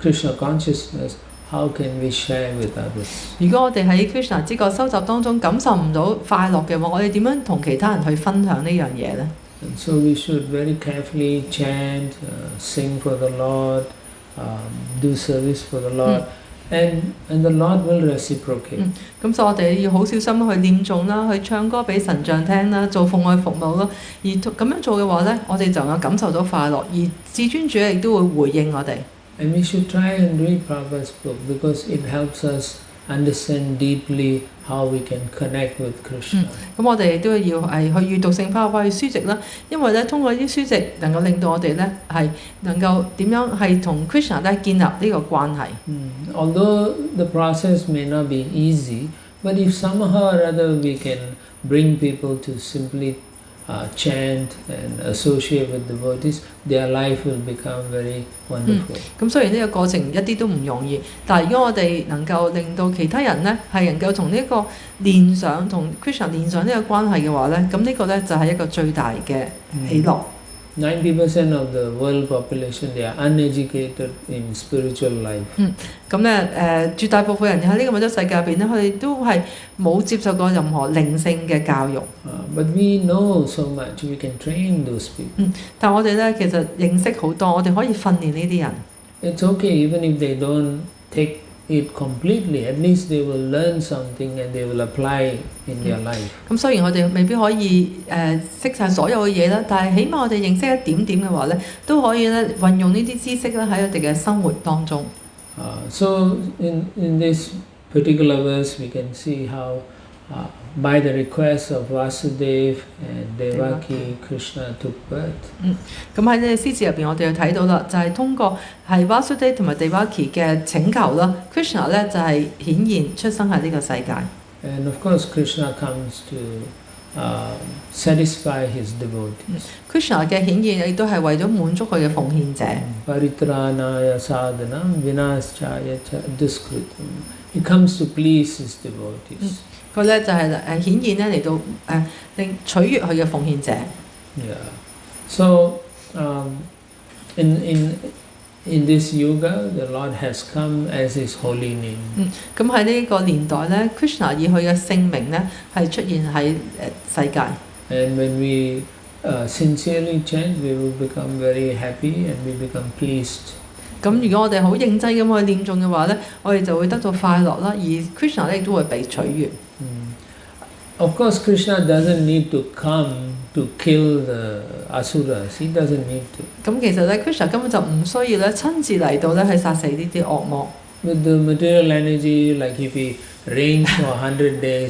Krishna consciousness, how can we share with others? 如果我哋喺 Krishna 之覺收集當中感受唔到快樂嘅話，我哋點樣同其他人去分享呢樣嘢呢？ And so we should very carefully chant, sing for the Lord, do service for the Lord, and the Lord will reciprocate. 咁所以我哋要好小心去念誦啦，去唱歌俾神像聽啦，做奉愛服務啦。而咁樣做嘅話咧，我哋就能夠感受到快樂，而至尊主亦都會回應我哋。And we should try and read Prabhupada's book because it helps us understand deeply how we can connect with Krishna. 咁我哋都要係去閱讀聖帕巴嘅書籍啦，因為咧通過呢啲書籍能夠令到我哋咧係能夠點樣係同 Krishna 咧建立呢個關係。Although the process may not be easy, but if somehow or other we can bring people to simply chant and associate with devotees, their life will become very wonderful. 咁雖然呢個過程一啲都唔容易，但係如果我哋能夠令到其他人咧係能夠同呢個連上同 Krishna 連上呢個關係嘅話咧，咁呢個咧就係一個最大嘅喜樂。90% of the world population they are uneducated in spiritual life. 咁咧絕大部分人喺呢個物質世界入邊咧，佢哋都係冇接受過任何靈性嘅教育。But we know so much, we can train those people. 但我哋咧其實認識好多，我哋可以訓練呢啲人。It's okay even if they don't take it completely, at least they will learn something and they will apply in their life. 咁雖然我哋未必可以識晒所有嘅嘢啦，但係起碼我哋認識一點點嘅話咧，都可以咧運用呢啲知識咧喺我哋嘅生活當中。So in this particular verse we can see how by the request of Vasudeva and Devaki, Krishna took birth. 咁喺呢個詩詞入邊，我哋就睇到啦，就係通過係 Vasudeva 同埋 Devaki 嘅請求啦 ，Krishna 咧就係顯現出生喺呢個世界。And of course, Krishna comes to satisfy his devotees. Krishna 嘅顯現亦都係為咗滿足佢嘅奉獻者。Paritranaya sadhanam vinaschaya cha duskritam. He comes to please his devotees. 佢咧就係顯現咧嚟到令取悅佢嘅奉獻者。Yeah. So in this yuga, the Lord has come as His holy name. 咁喺呢個年代咧 ，Krishna 以佢嘅聖名咧係出現喺世界。And when we sincerely chant, we will become very happy and we become pleased. 咁如果我哋好認真咁去念誦嘅話咧，我哋就會得到快樂啦，而 Krishna 咧亦都會被取悅。Of course, Krishna doesn't need to come to kill the asuras. He doesn't need to. 咁其實咧 ，Krishna 根本就唔需要咧親自嚟到咧去殺死呢啲惡魔。With the material energy, like if he rains for 100 days,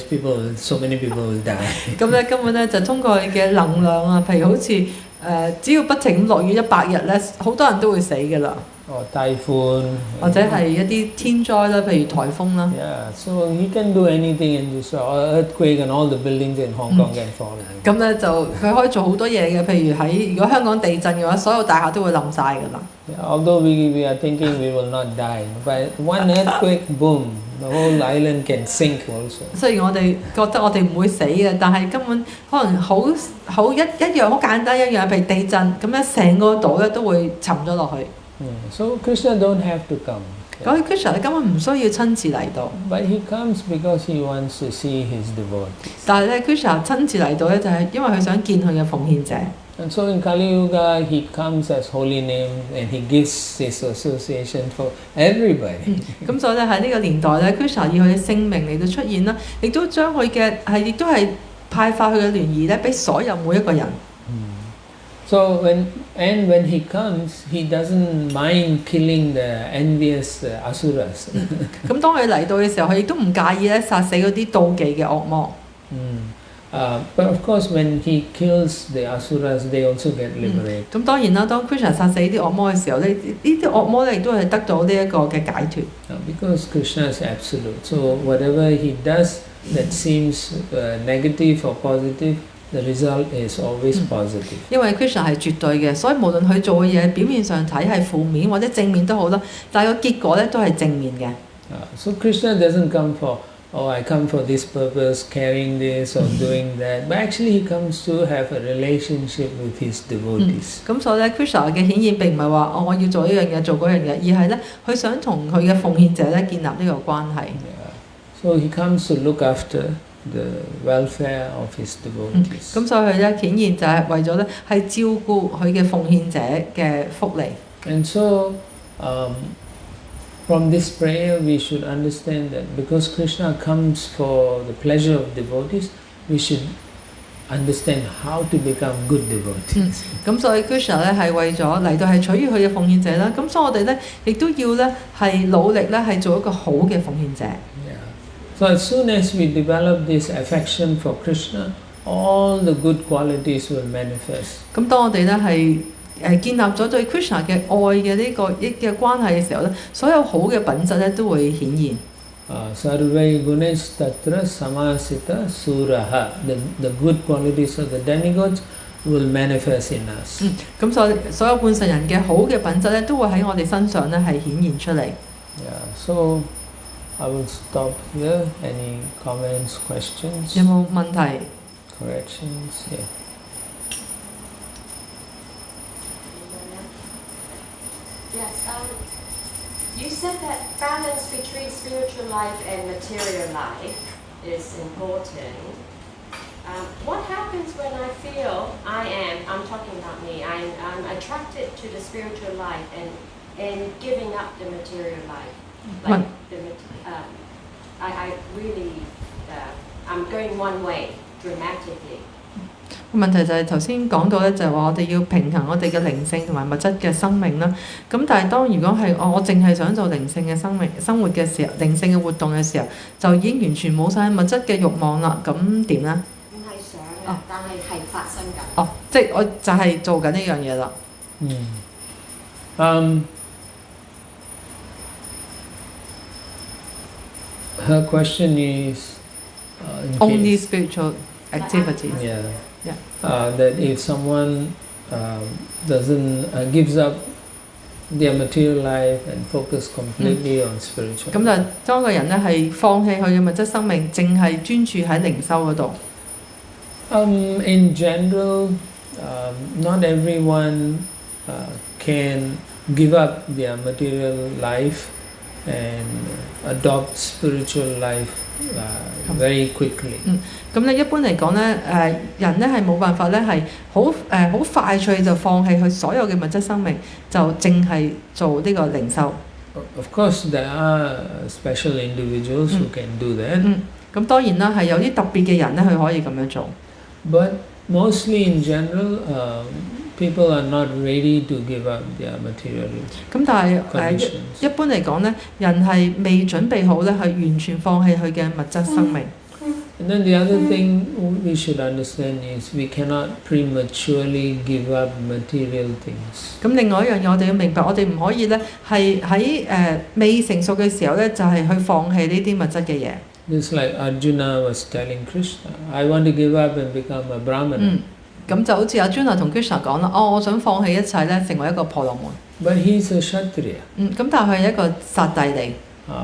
so many people will die. 咁咧根本咧就通過佢嘅能量啊，譬如好似只要不停咁落雨100日咧，好多人都會死㗎啦。or typhoon. 或者係一啲天災啦，譬如颱風啦。Yeah, so he can do anything in this earthquake and all the buildings in Hong Kong can fall. 咁咧就佢可以做好多嘢嘅，譬如如果香港地震嘅話，所有大廈都會冧晒㗎啦。Yeah, although we are thinking we will not die, but one earthquake, boom, the whole island can sink also. 雖然我哋覺得我哋唔會死嘅，但係根本可能好一樣好簡單一樣，譬如地震咁樣，成個島咧都會沉咗落去。So Krishna don't have to come. 咁 Krishna 根本唔需要親自嚟到。But he comes because he wants to see his devotees. 但係咧 Krishna 親自嚟到咧，就係因為佢想見佢嘅奉獻者。And so in Kali Yuga, he comes as holy name and he gives his association for everybody. 咁所以咧喺呢個年代咧 ，Krishna 以佢嘅聖名嚟到出現啦，亦都將佢嘅亦都係派發佢嘅聯誼咧，俾所有每一個人。So when he comes, he doesn't mind killing the envious asuras. 咁當佢嚟到嘅時候，佢亦都唔介意咧殺死嗰啲妒忌嘅惡魔。But of course, when he kills the asuras, they also get liberated. 咁當然啦，當 Krishna 殺死啲惡魔嘅時候咧，呢啲惡魔咧亦都係得到呢一個嘅解脫。Because Krishna is absolute, so whatever he does that seems negative or positive, the result is always positive. 因為 Krishna 係絕對嘅，所以無論佢做嘅嘢表面上睇係負面或者正面都好啦，但係個結果咧都係正面嘅。So Krishna doesn't come for, oh, I come for this purpose, carrying this or doing that. But actually he comes to have a relationship with his devotees. 咁所以咧 Krishna 嘅顯現並唔係話我要做呢樣嘢做嗰樣嘢，而係咧佢想同佢嘅奉獻者咧建立呢個關係。So he comes to look after the welfare of his devotees. 咁所以佢咧顯現就係為咗咧係照顧佢嘅奉獻者嘅福利。And so from this prayer we should understand that because Krishna comes for the pleasure of devotees, we should understand how to become good devotees. 咁所以 Krishna 咧係為咗嚟到係取悅佢嘅奉獻者啦。咁所以我哋咧亦都要咧係努力咧係做一個好嘅奉獻者。So as soon as we develop this affection for Krishna, all the good qualities will manifest. 咁當我哋咧係建立咗對 Krishna 嘅愛嘅呢個嘅關係嘅時候咧，所有好嘅品質咧都會顯現。Sarve gunesh tatra samasita suraha. The good qualities of the demigods will manifest in us. 咁所有半神人嘅好嘅品質咧，都會喺我哋身上咧係顯現出嚟。So I will stop here. Any comments, questions? 有冇問題 Corrections? Yeah. Yes, you said that balance between spiritual life and material life is important. What happens when I feel I'm talking about me, I'm attracted to the spiritual life and giving up the material life? Like I really, I'm going one way dramatically. 問題就係頭先講到咧，就係話我哋要平衡我哋嘅靈性同埋物質嘅生命啦。咁但係當如果係我淨係想做靈性嘅生活嘅時候，靈性嘅活動嘅時候，就已經完全冇晒物質嘅慾望啦。咁點咧？唔係想嘅，但係係發生緊。即係我就係做緊呢樣嘢啦。Her question is only spiritual activities. That if someone doesn't gives up their material life and focus completely on spiritual. 咁就當個人咧係放棄佢嘅物質生命，淨係專注喺靈修嗰度。In general, not everyone can give up their material life and adopt spiritual life very quickly. 咁咧一般嚟講咧，人咧係冇辦法咧係好快脆就放棄佢所有嘅物質生命，就淨係做呢個靈修。Of course, there are special individuals who can do that. 咁當然啦，係有啲特別嘅人咧，佢可以咁樣做。But mostly in general, people are not ready to give up their material. 咁但係一般嚟講咧，人係未準備好咧，係完全放棄佢嘅物質生命。And then the other thing we should understand is we cannot prematurely give up material things. 咁另外一樣嘢，我哋要明白，我哋唔可以咧係喺未成熟嘅時候咧，就係去放棄呢啲物質嘅嘢。Just like Arjuna was telling Krishna, I want to give up and become a Brahmana. 咁就好似阿 Arjuna 同 Krishna 講啦，我想放棄一切咧，成為一個婆羅門。But he's a Kshatriya. 咁但係佢係一個剎帝利。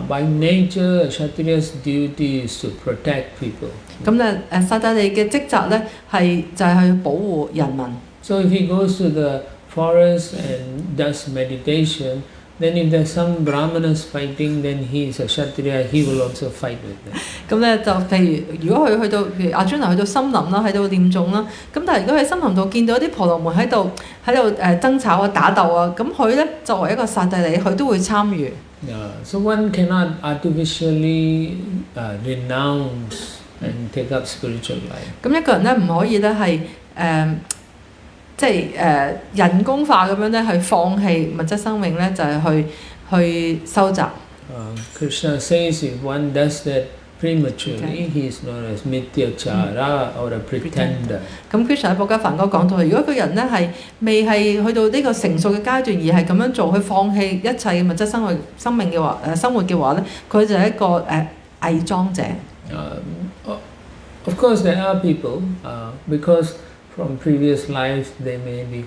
By nature, a Kshatriya's duty is to protect people. 咁咧剎帝利嘅職責咧就係去保護人民。So if he goes to the forest and does meditation, then if there's some Brahmanas fighting, then he is a Kshatriya, he will also fight with them. 咁咧就譬如，如果佢去到，譬如阿尊去到森林啦，喺度念誦啦，咁但係如果喺森林度見到啲婆羅門喺度爭吵啊、打鬥啊，咁佢咧作為一個剎帝利，佢都會參與。So one cannot artificially renounce and take up spiritual life. 咁一個人咧唔可以咧係即係人工化咁樣咧去放棄物質生命咧，就係去收集。Krishna says if one does that prematurely, he is known as Mithyachara or a pretender. 咁 Krishna 喺《Bhagāvatam》講到，如果一個人咧係未係去到呢個成熟嘅階段，而係咁樣做，去放棄一切嘅物質生命嘅話，生活嘅話咧，佢就係一個偽裝者。Of course, there are people because from previous life they may be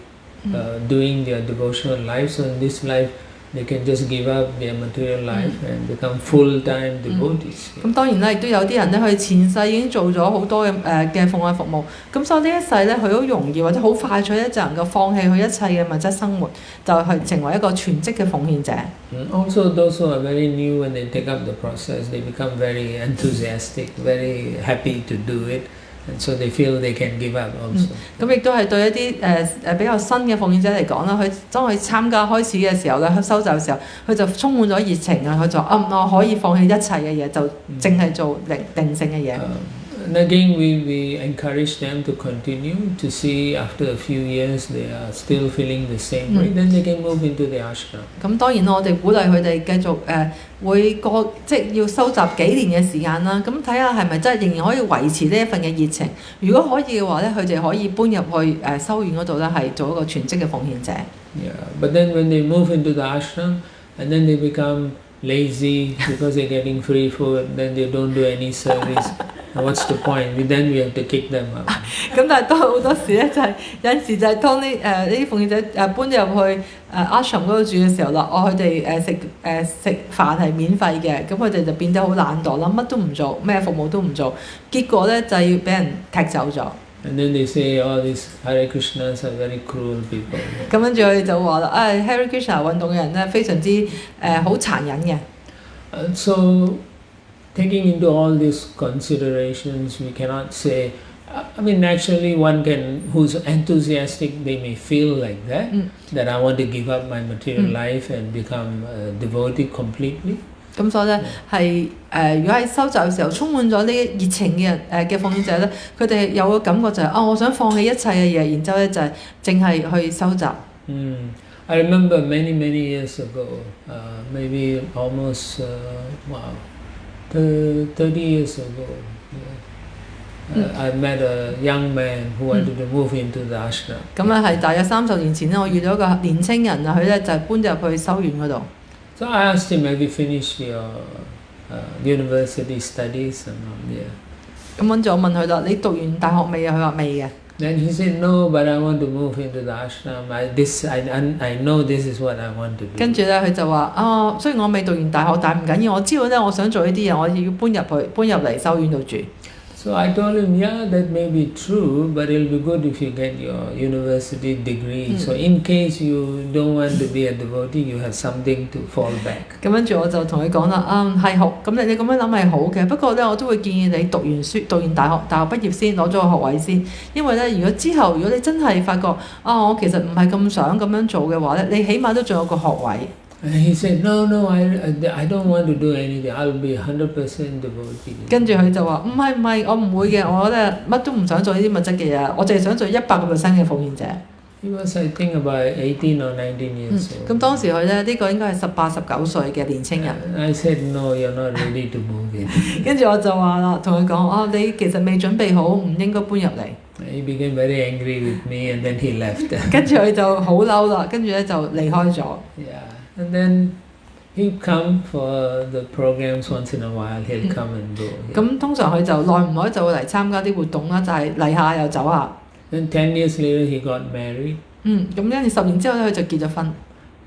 doing their devotional life, so in this life they can just give up their material life and become full-time devotees. 咁當然啦，亦都有啲人咧，佢前世已經做咗好多嘅奉愛服務，咁所以呢一世咧，佢好容易或者好快脆咧就能夠放棄佢一切嘅物質生活，就係成為一個全職嘅奉獻者。Also, those who are very new when they take up the process, they become very enthusiastic, very happy to do it. And so they feel they can give up also. 咁亦都係對一啲比較新嘅奉獻者嚟講啦，佢當佢參加開始嘅時候咧，去收集嘅時候，佢就充滿咗熱情啊！佢就我可以放棄一切嘅嘢，就淨係做靈性嘅嘢。And again, we encourage them to continue to see after a few years they are still feeling the same way, then they can move into the ashram. 咁當然我哋鼓勵佢哋繼續會過即係要收集幾年嘅時間啦。咁睇下係咪真係仍然可以維持呢一份嘅熱情。如果可以嘅話咧，佢哋可以搬入去修院嗰度咧，係做一個全職嘅奉獻者。Yeah, but then when they move into the ashram and then they become lazy because they're getting free food, then they don't do any service. What's the point? Then we have to kick them out. 咁但係都好多時咧，就係有陣時就係當呢啲奉獻者搬入去ashram嗰度住嘅時候啦，佢哋食飯係免費嘅，咁佢哋就變得好懶惰啦，乜都唔做，咩服務都唔做，結果咧就係要俾人踢走咗。And then they say, oh, these Hare Krishnas are very cruel people. 咁跟住佢哋就話啦，Hare Krishna 運動嘅人咧非常之好殘忍嘅。So taking into all these considerations, we cannot say. I mean, naturally, one can who's enthusiastic, they may feel like that, that I want to give up my material life and become a devotee completely. 咁所以咧係如果喺收集嘅時候充滿咗呢熱情嘅人嘅奉獻者咧，佢哋有個感覺就係我想放棄一切嘅嘢，然之後咧就係淨係去收集。I remember many years ago, maybe almost 30 years ago. I met a young man who wanted to move into the ashram. 咁啊係大約30年前咧，我遇到一個年青人啊，佢咧就係搬入去修院嗰度。So I asked him, have you finished your university studies?咁跟住我問佢啦，你讀完大學未啊？佢話未嘅。Then he said, no, but I want to move into the ashram. I know this is what I want to do. 跟住咧，佢就話雖然我未讀完大學，但係唔緊要，我知道咧，我想做呢啲嘢，我要搬入嚟修院度住。So I told him, yeah, that may be true, but it'll be good if you get your university degree. So in case you don't want to be a devotee, you have something to fall back. 咁跟住我就同佢講啦，係好，咁你咁樣諗係好嘅，不過咧我都會建議你讀完大學畢業先，攞咗個學位先，因為咧如果之後如果你真係發覺我其實唔係咁想咁樣做嘅話咧，你起碼都仲有個學位。And he said, no, I don't want to do anything. I'll be 100% devotee. 跟住佢就話唔係，我唔會嘅，我咧乜都唔想做呢啲物質嘅嘢，我淨係想做100% 嘅奉獻者。He was, I think, about 18 or 19 years old. 咁當時佢咧呢個應該係18、19歲嘅年青人。I said, no, you're not ready to move in. 跟住我就話啦，同佢講：你其實未準備好，唔應該搬入嚟。He became very angry with me, and then he left. 跟住佢就好嬲啦，跟住咧就離開咗。Yeah, and then he'd come for the programs once in a while. He'll come and go. 咁通常佢就耐唔耐就會嚟參加啲活動啦，就係嚟下又走下。Then 10 years later, he got married. 咁跟住10年之後咧，佢就結咗婚。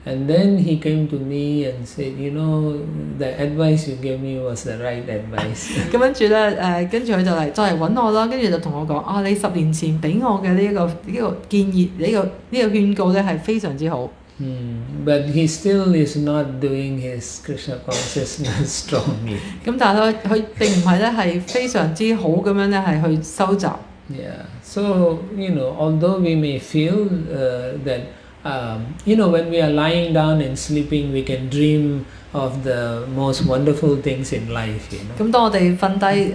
And then he came to me and said, you know, the advice you gave me was the right advice. 咁跟住咧，跟住佢就再嚟揾我啦，跟住就同我講：你10年前俾我嘅呢個建議，呢個勸告咧係非常之好。But he still is not doing his Krishna consciousness strongly. 咁但係佢並唔係咧係非常之好咁樣咧係去收集。Yeah. So, you know, although we may feel that, you know, when we are lying down and sleeping, we can dream of the most wonderful things in life, you know. 咁當我哋瞓低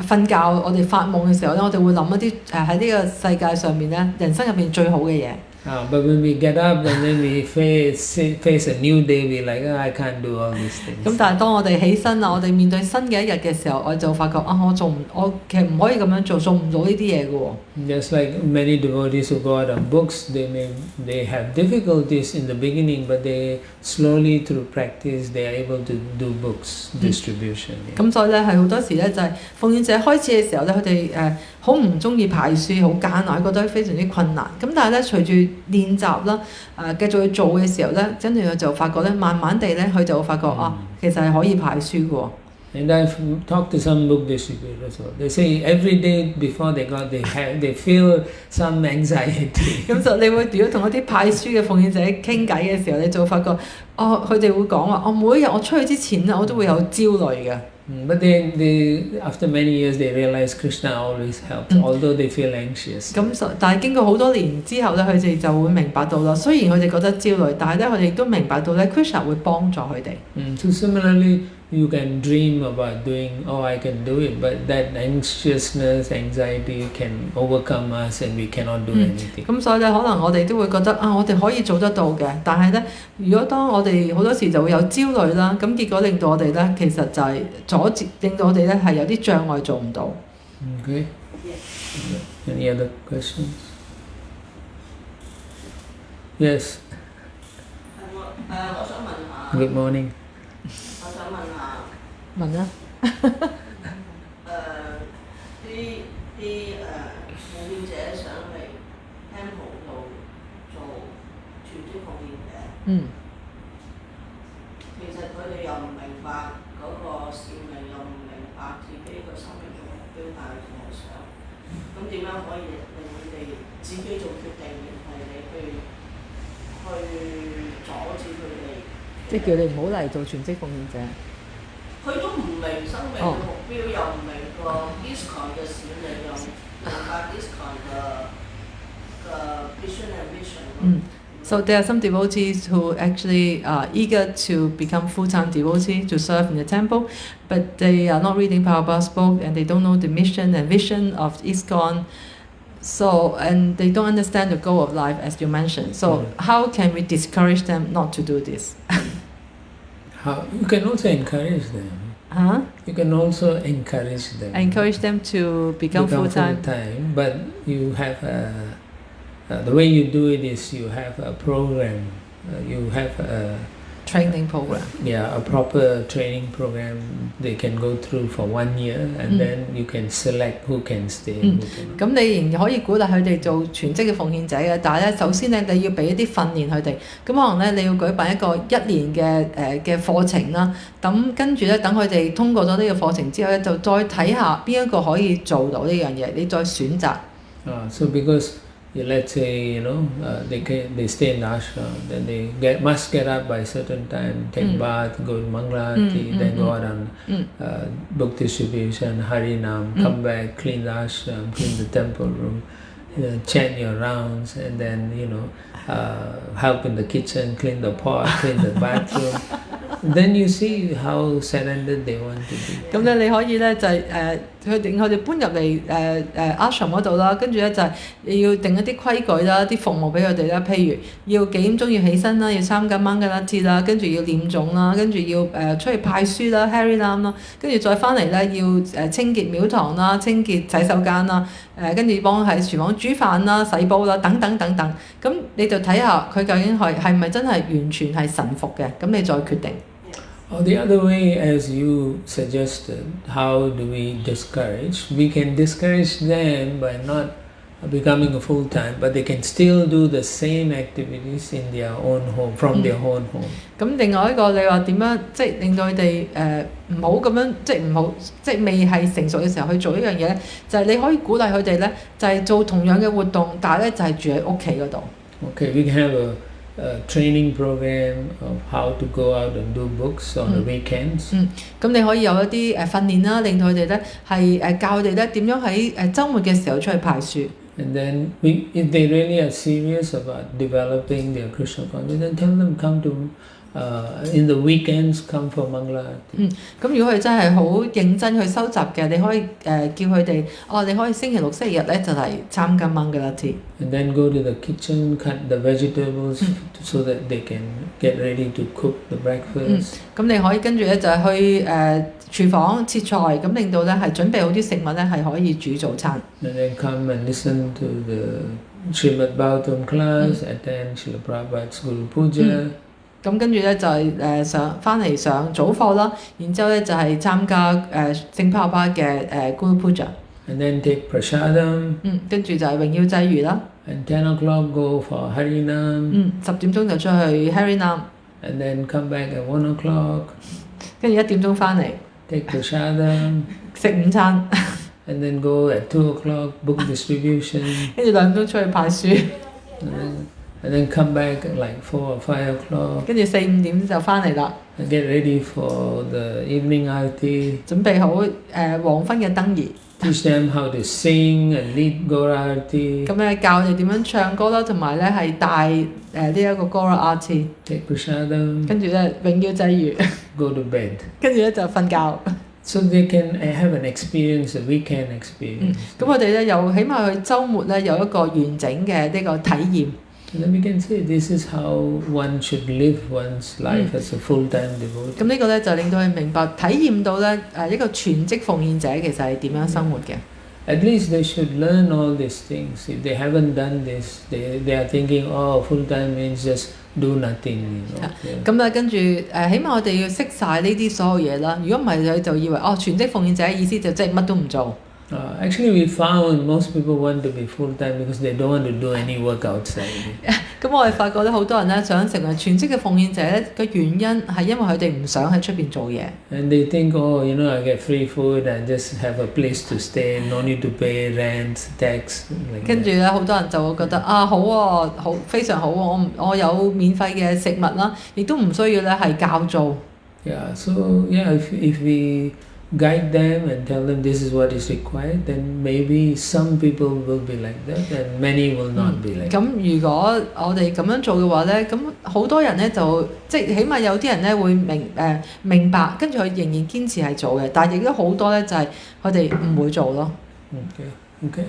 瞓覺，我哋發夢嘅時候咧，我哋會諗一啲喺呢個世界上面咧，人生入邊最好嘅嘢。But when we get up and then we face a new day, we're like, I can't do all these things. 咁但係當我哋起身啦，我哋面對新嘅一日嘅時候，我就發覺我其實唔可以咁樣做唔到呢啲嘢嘅喎。Just like many devotees who go out on books, they have difficulties in the beginning, but they slowly through practice they are able to do books distribution. 咁所以咧係好多時咧就係奉獻者開始嘅時候咧，佢哋好唔中意排書，好艱難，覺得非常之困難。咁但係咧隨住練習啦，繼續去做嘅時候咧，跟住佢就發覺咧，慢慢地咧佢就會發覺其實係可以排書嘅喎。And I've talked to some book distributors. They say every day before they feel some anxiety. 咁就你會如果同一啲派書嘅奉獻者傾偈嘅時候，你就會發覺佢哋會講話，每一日我出去之前咧，我都會有焦慮嘅。But they after many years they realize Krishna always helps, although they feel anxious. 但係經過好多年之後咧，佢哋就會明白到啦。雖然佢哋覺得焦慮，但係咧佢哋亦都明白到咧 ，Krishna 會幫助佢哋。So similarly, you can dream about doing, I can do it, but that anxiousness, anxiety can overcome us, and we cannot do anything. 咁所以咧，可能我哋都會覺得我哋可以做得到嘅，但係咧，如果當我哋好多時就會有焦慮啦，咁結果令到我哋咧，其實就係令到我哋咧係有啲障礙做唔到。Okay. Any other questions? Yes. 我想問下。Good morning. 我想問下。問啊。啲奉獻者上嚟 temple 度做全職奉獻者。其實佢哋又唔明白嗰個使命，又唔明白自己個生命嘅目標，但係仲係想。咁點樣可以令佢哋自己做決定，而係你去阻止佢哋？即係叫你唔好嚟做全職奉獻者。佢都唔明生命嘅目標，又唔明個 Iskcon 嘅使命，又唔明白 Iskcon 嘅 vision and mission。So there are some devotees who actually are eager to become full-time devotee to serve in the temple, but they are not reading Prabhupada's book and they don't know the mission and vision of Iskcon. So and they don't understand the goal of life, as you mentioned. So how can we discourage them not to do this? You can also encourage them. You can also encourage them. Encourage them to become full-time. But you have the way you do it is you have a program. You have a training program. Yeah, a proper training program they can go through for 1 year, and then you can select who can stay. 咁你仍然可以鼓勵佢哋做全職嘅奉獻者嘅，但係咧，首先咧你要俾一啲訓練佢哋。咁可能咧你要舉辦一個1年嘅課程啦。咁跟住咧，等佢哋通過咗呢個課程之後咧，就再睇下邊一個可以做到呢樣嘢，你再選擇。So because let's say they stay in the ashram, then they must get up by a certain time, take bath, go to Mangalati, then go out on book distribution, Harinam, come back, clean the ashram, clean the temple room, chant your rounds, and then help in the kitchen, clean the pot, clean the bathroom. Then you see how surrendered they want to be. 咁咧，你可以咧就係佢哋搬入嚟ashram 嗰度啦，跟住咧就係要定一啲規矩啦，啲服務俾佢哋啦，譬如要幾點鐘要起身啦，要參加 Mangalati 啦，跟住要念誦啦，跟住要出去派書啦 Harinam 啦，跟住再翻嚟咧要清潔廟堂啦，清潔洗手間啦，跟住幫喺廚房煮飯啦、洗煲啦等等等等。咁你就睇下佢究竟係咪真係完全係臣服嘅，咁你再決定。Or the other way, as you suggested, how do we discourage? We can discourage them by not becoming a full-time, but they can still do the same activities in their own home, from their own home. 咁另外一個你話點樣，即係令到佢哋唔好咁樣，即係唔好，即係未係成熟嘅時候去做一樣嘢咧，就係你可以鼓勵佢哋咧，就係做同樣嘅活動，但係咧就係住喺屋企嗰度。Okay, we can have a training program of how to go out and do books on the weekends. 咁你可以有一啲訓練啦，令到佢哋咧係教佢哋咧點樣喺週末嘅時候出去派書。And then, if they really are serious about developing their Krishna consciousness, then tell them come to in the weekends come for Mangalati. 咁如果佢真係好認真去收集嘅，你可以叫佢哋你可以星期六、星期日咧就嚟參加 Mangalati。And then go to the kitchen, cut the vegetables so that they can get ready to cook the breakfast. 咁你可以跟住咧就係去廚房切菜，咁令到咧係準備好啲食物咧係可以煮早餐。And then come and listen to the Śrimad Bhagāvatam class, attend Srila Prabhupada's Guru Puja. 咁跟住咧就係翻嚟上早課啦，然之後咧就係參加聖帕巴嘅Guru Puja。And then take prasadam. 跟住就係榮耀祭餘啦。And 10 o'clock go for Harinam. 10點鐘就出去 Harinam。And then come back at 1 o'clock. 跟住1點鐘翻嚟。Take prasadam. 食午餐。And then go at 2 o'clock book distribution. 跟住2點鐘出去派書。And then come back at like 4 or 5 o'clock. 跟住4、5點就翻嚟啦。And get ready for the evening arati. 準備好黃昏嘅燈儀。Teach them how to sing and lead Gora Arati. 咁咧教佢哋點樣唱歌啦，同埋咧係帶呢一個 Gora Arati。Take prasadam. 跟住咧榮耀祭餘。Go to bed. 跟住咧就瞓覺。So they can have an experience, a weekend experience. 咁我哋咧又起碼去週末咧有一個完整嘅呢個體驗。And then we can say this is how one should live one's life as a full-time devotee. 咁呢個咧就令到佢明白體驗到咧一個全職奉獻者其實係點樣生活嘅。At least they should learn all these things. If they haven't done this, they are thinking, oh, full-time means just do nothing. 咁咧跟住起碼我哋要識晒呢啲所有嘢啦。如果唔係佢就以為全職奉獻者嘅意思就即係乜都唔做。Actually, we found most people want to be full-time because they don't want to do any work outside. 咁我哋發覺咧，好多人咧想成為全職嘅奉獻者咧嘅原因係因為佢哋唔想喺出邊做嘢。And they think, oh, I get free food, I just have a place to stay, no need to pay rent, tax. 跟住咧，好多人就會覺得好喎，好非常好喎，我有免費嘅食物啦，亦都唔需要咧係交租。Yeah, so if we guide them and tell them this is what is required, then maybe some people will be like that and many will not be like that. 咁如果我哋咁樣做嘅話咧，咁好多人咧就即係起碼有啲人咧會明白，跟住佢仍然堅持係做嘅，但係亦都好多咧就係佢哋唔會做咯。Okay.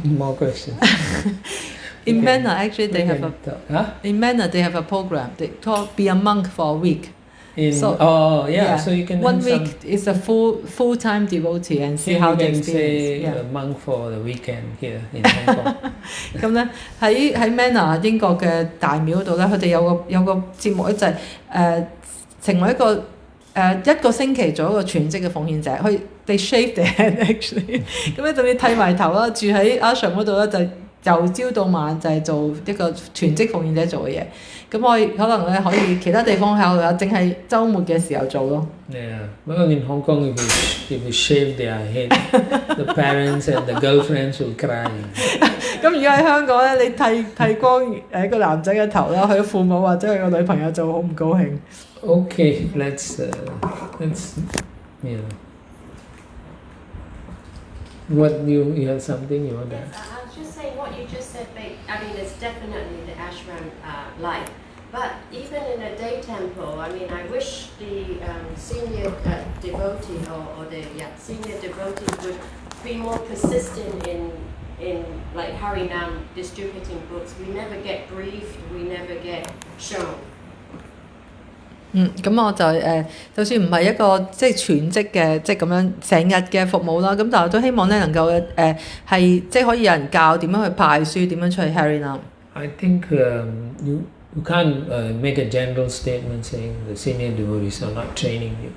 More questions. In Manna, actually, they have a program. They call Be a Monk for a Week. So you can 1 week is a full-time devotee and see how they experience. Say a monk for the weekend here in Hong Kong. 咁咧喺 Manna 英國嘅大廟嗰度咧，佢哋有個節目咧就係成為一個星期做一個全職嘅奉獻者，they shave their head actually， 咁咧就要剃埋頭啦，住喺 ashram 嗰度咧就由朝到晚就係做一個全職奉獻者做嘅嘢。咁我可能咧可以其他地方考慮下，淨係週末嘅時候做咯。Yeah, well in Hong Kong if you shave their head, the parents and the girlfriends will cry. 咁如果喺香港咧，你剃光一個男仔嘅頭啦，佢嘅父母或者佢個女朋友就好唔高興。Okay, let's What you have something you want to? Yes, I was just saying what you just said. I mean, it's definitely the ashram life. But even in a day temple, I mean, I wish the senior devotee or the senior devotee would be more persistent in like Harinam distributing books. We never get briefed, we never get shown. 咁我就算唔係一個即係全職嘅，即係咁樣成日嘅服務啦，咁但係我都希望咧能夠係即係可以有人教點樣去派書，點樣出去 Harinam。I think you can't make a general statement saying the senior devotees are not training you.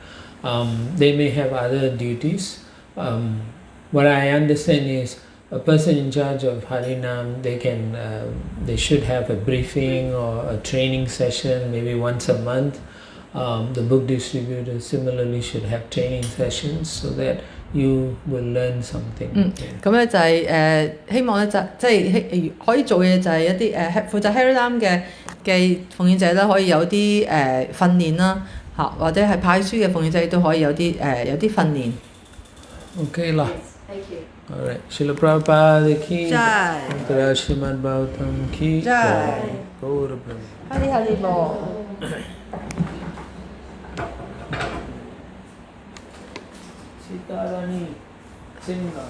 They may have other duties. What I understand is a person in charge of Harinam, they should have a briefing or a training session maybe once a month. The book distributor similarly should have training sessions so that you will learn something. 咁咧就係希望咧即係可以做嘅就係一啲負責 Harinam 嘅奉獻者咧，可以有啲訓練啦嚇，或者係派書嘅奉獻者都可以有啲訓練。Okay lah. Thank you. Alright. Srila Prabhupada ki Jai. Antara Śrimad Bhagāvatam ki Jai. Gaura Prabhu. Hari Hari Bol. Sitarani Singha.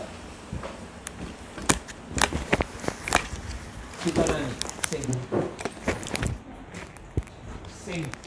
Sitarani Singh. Singh.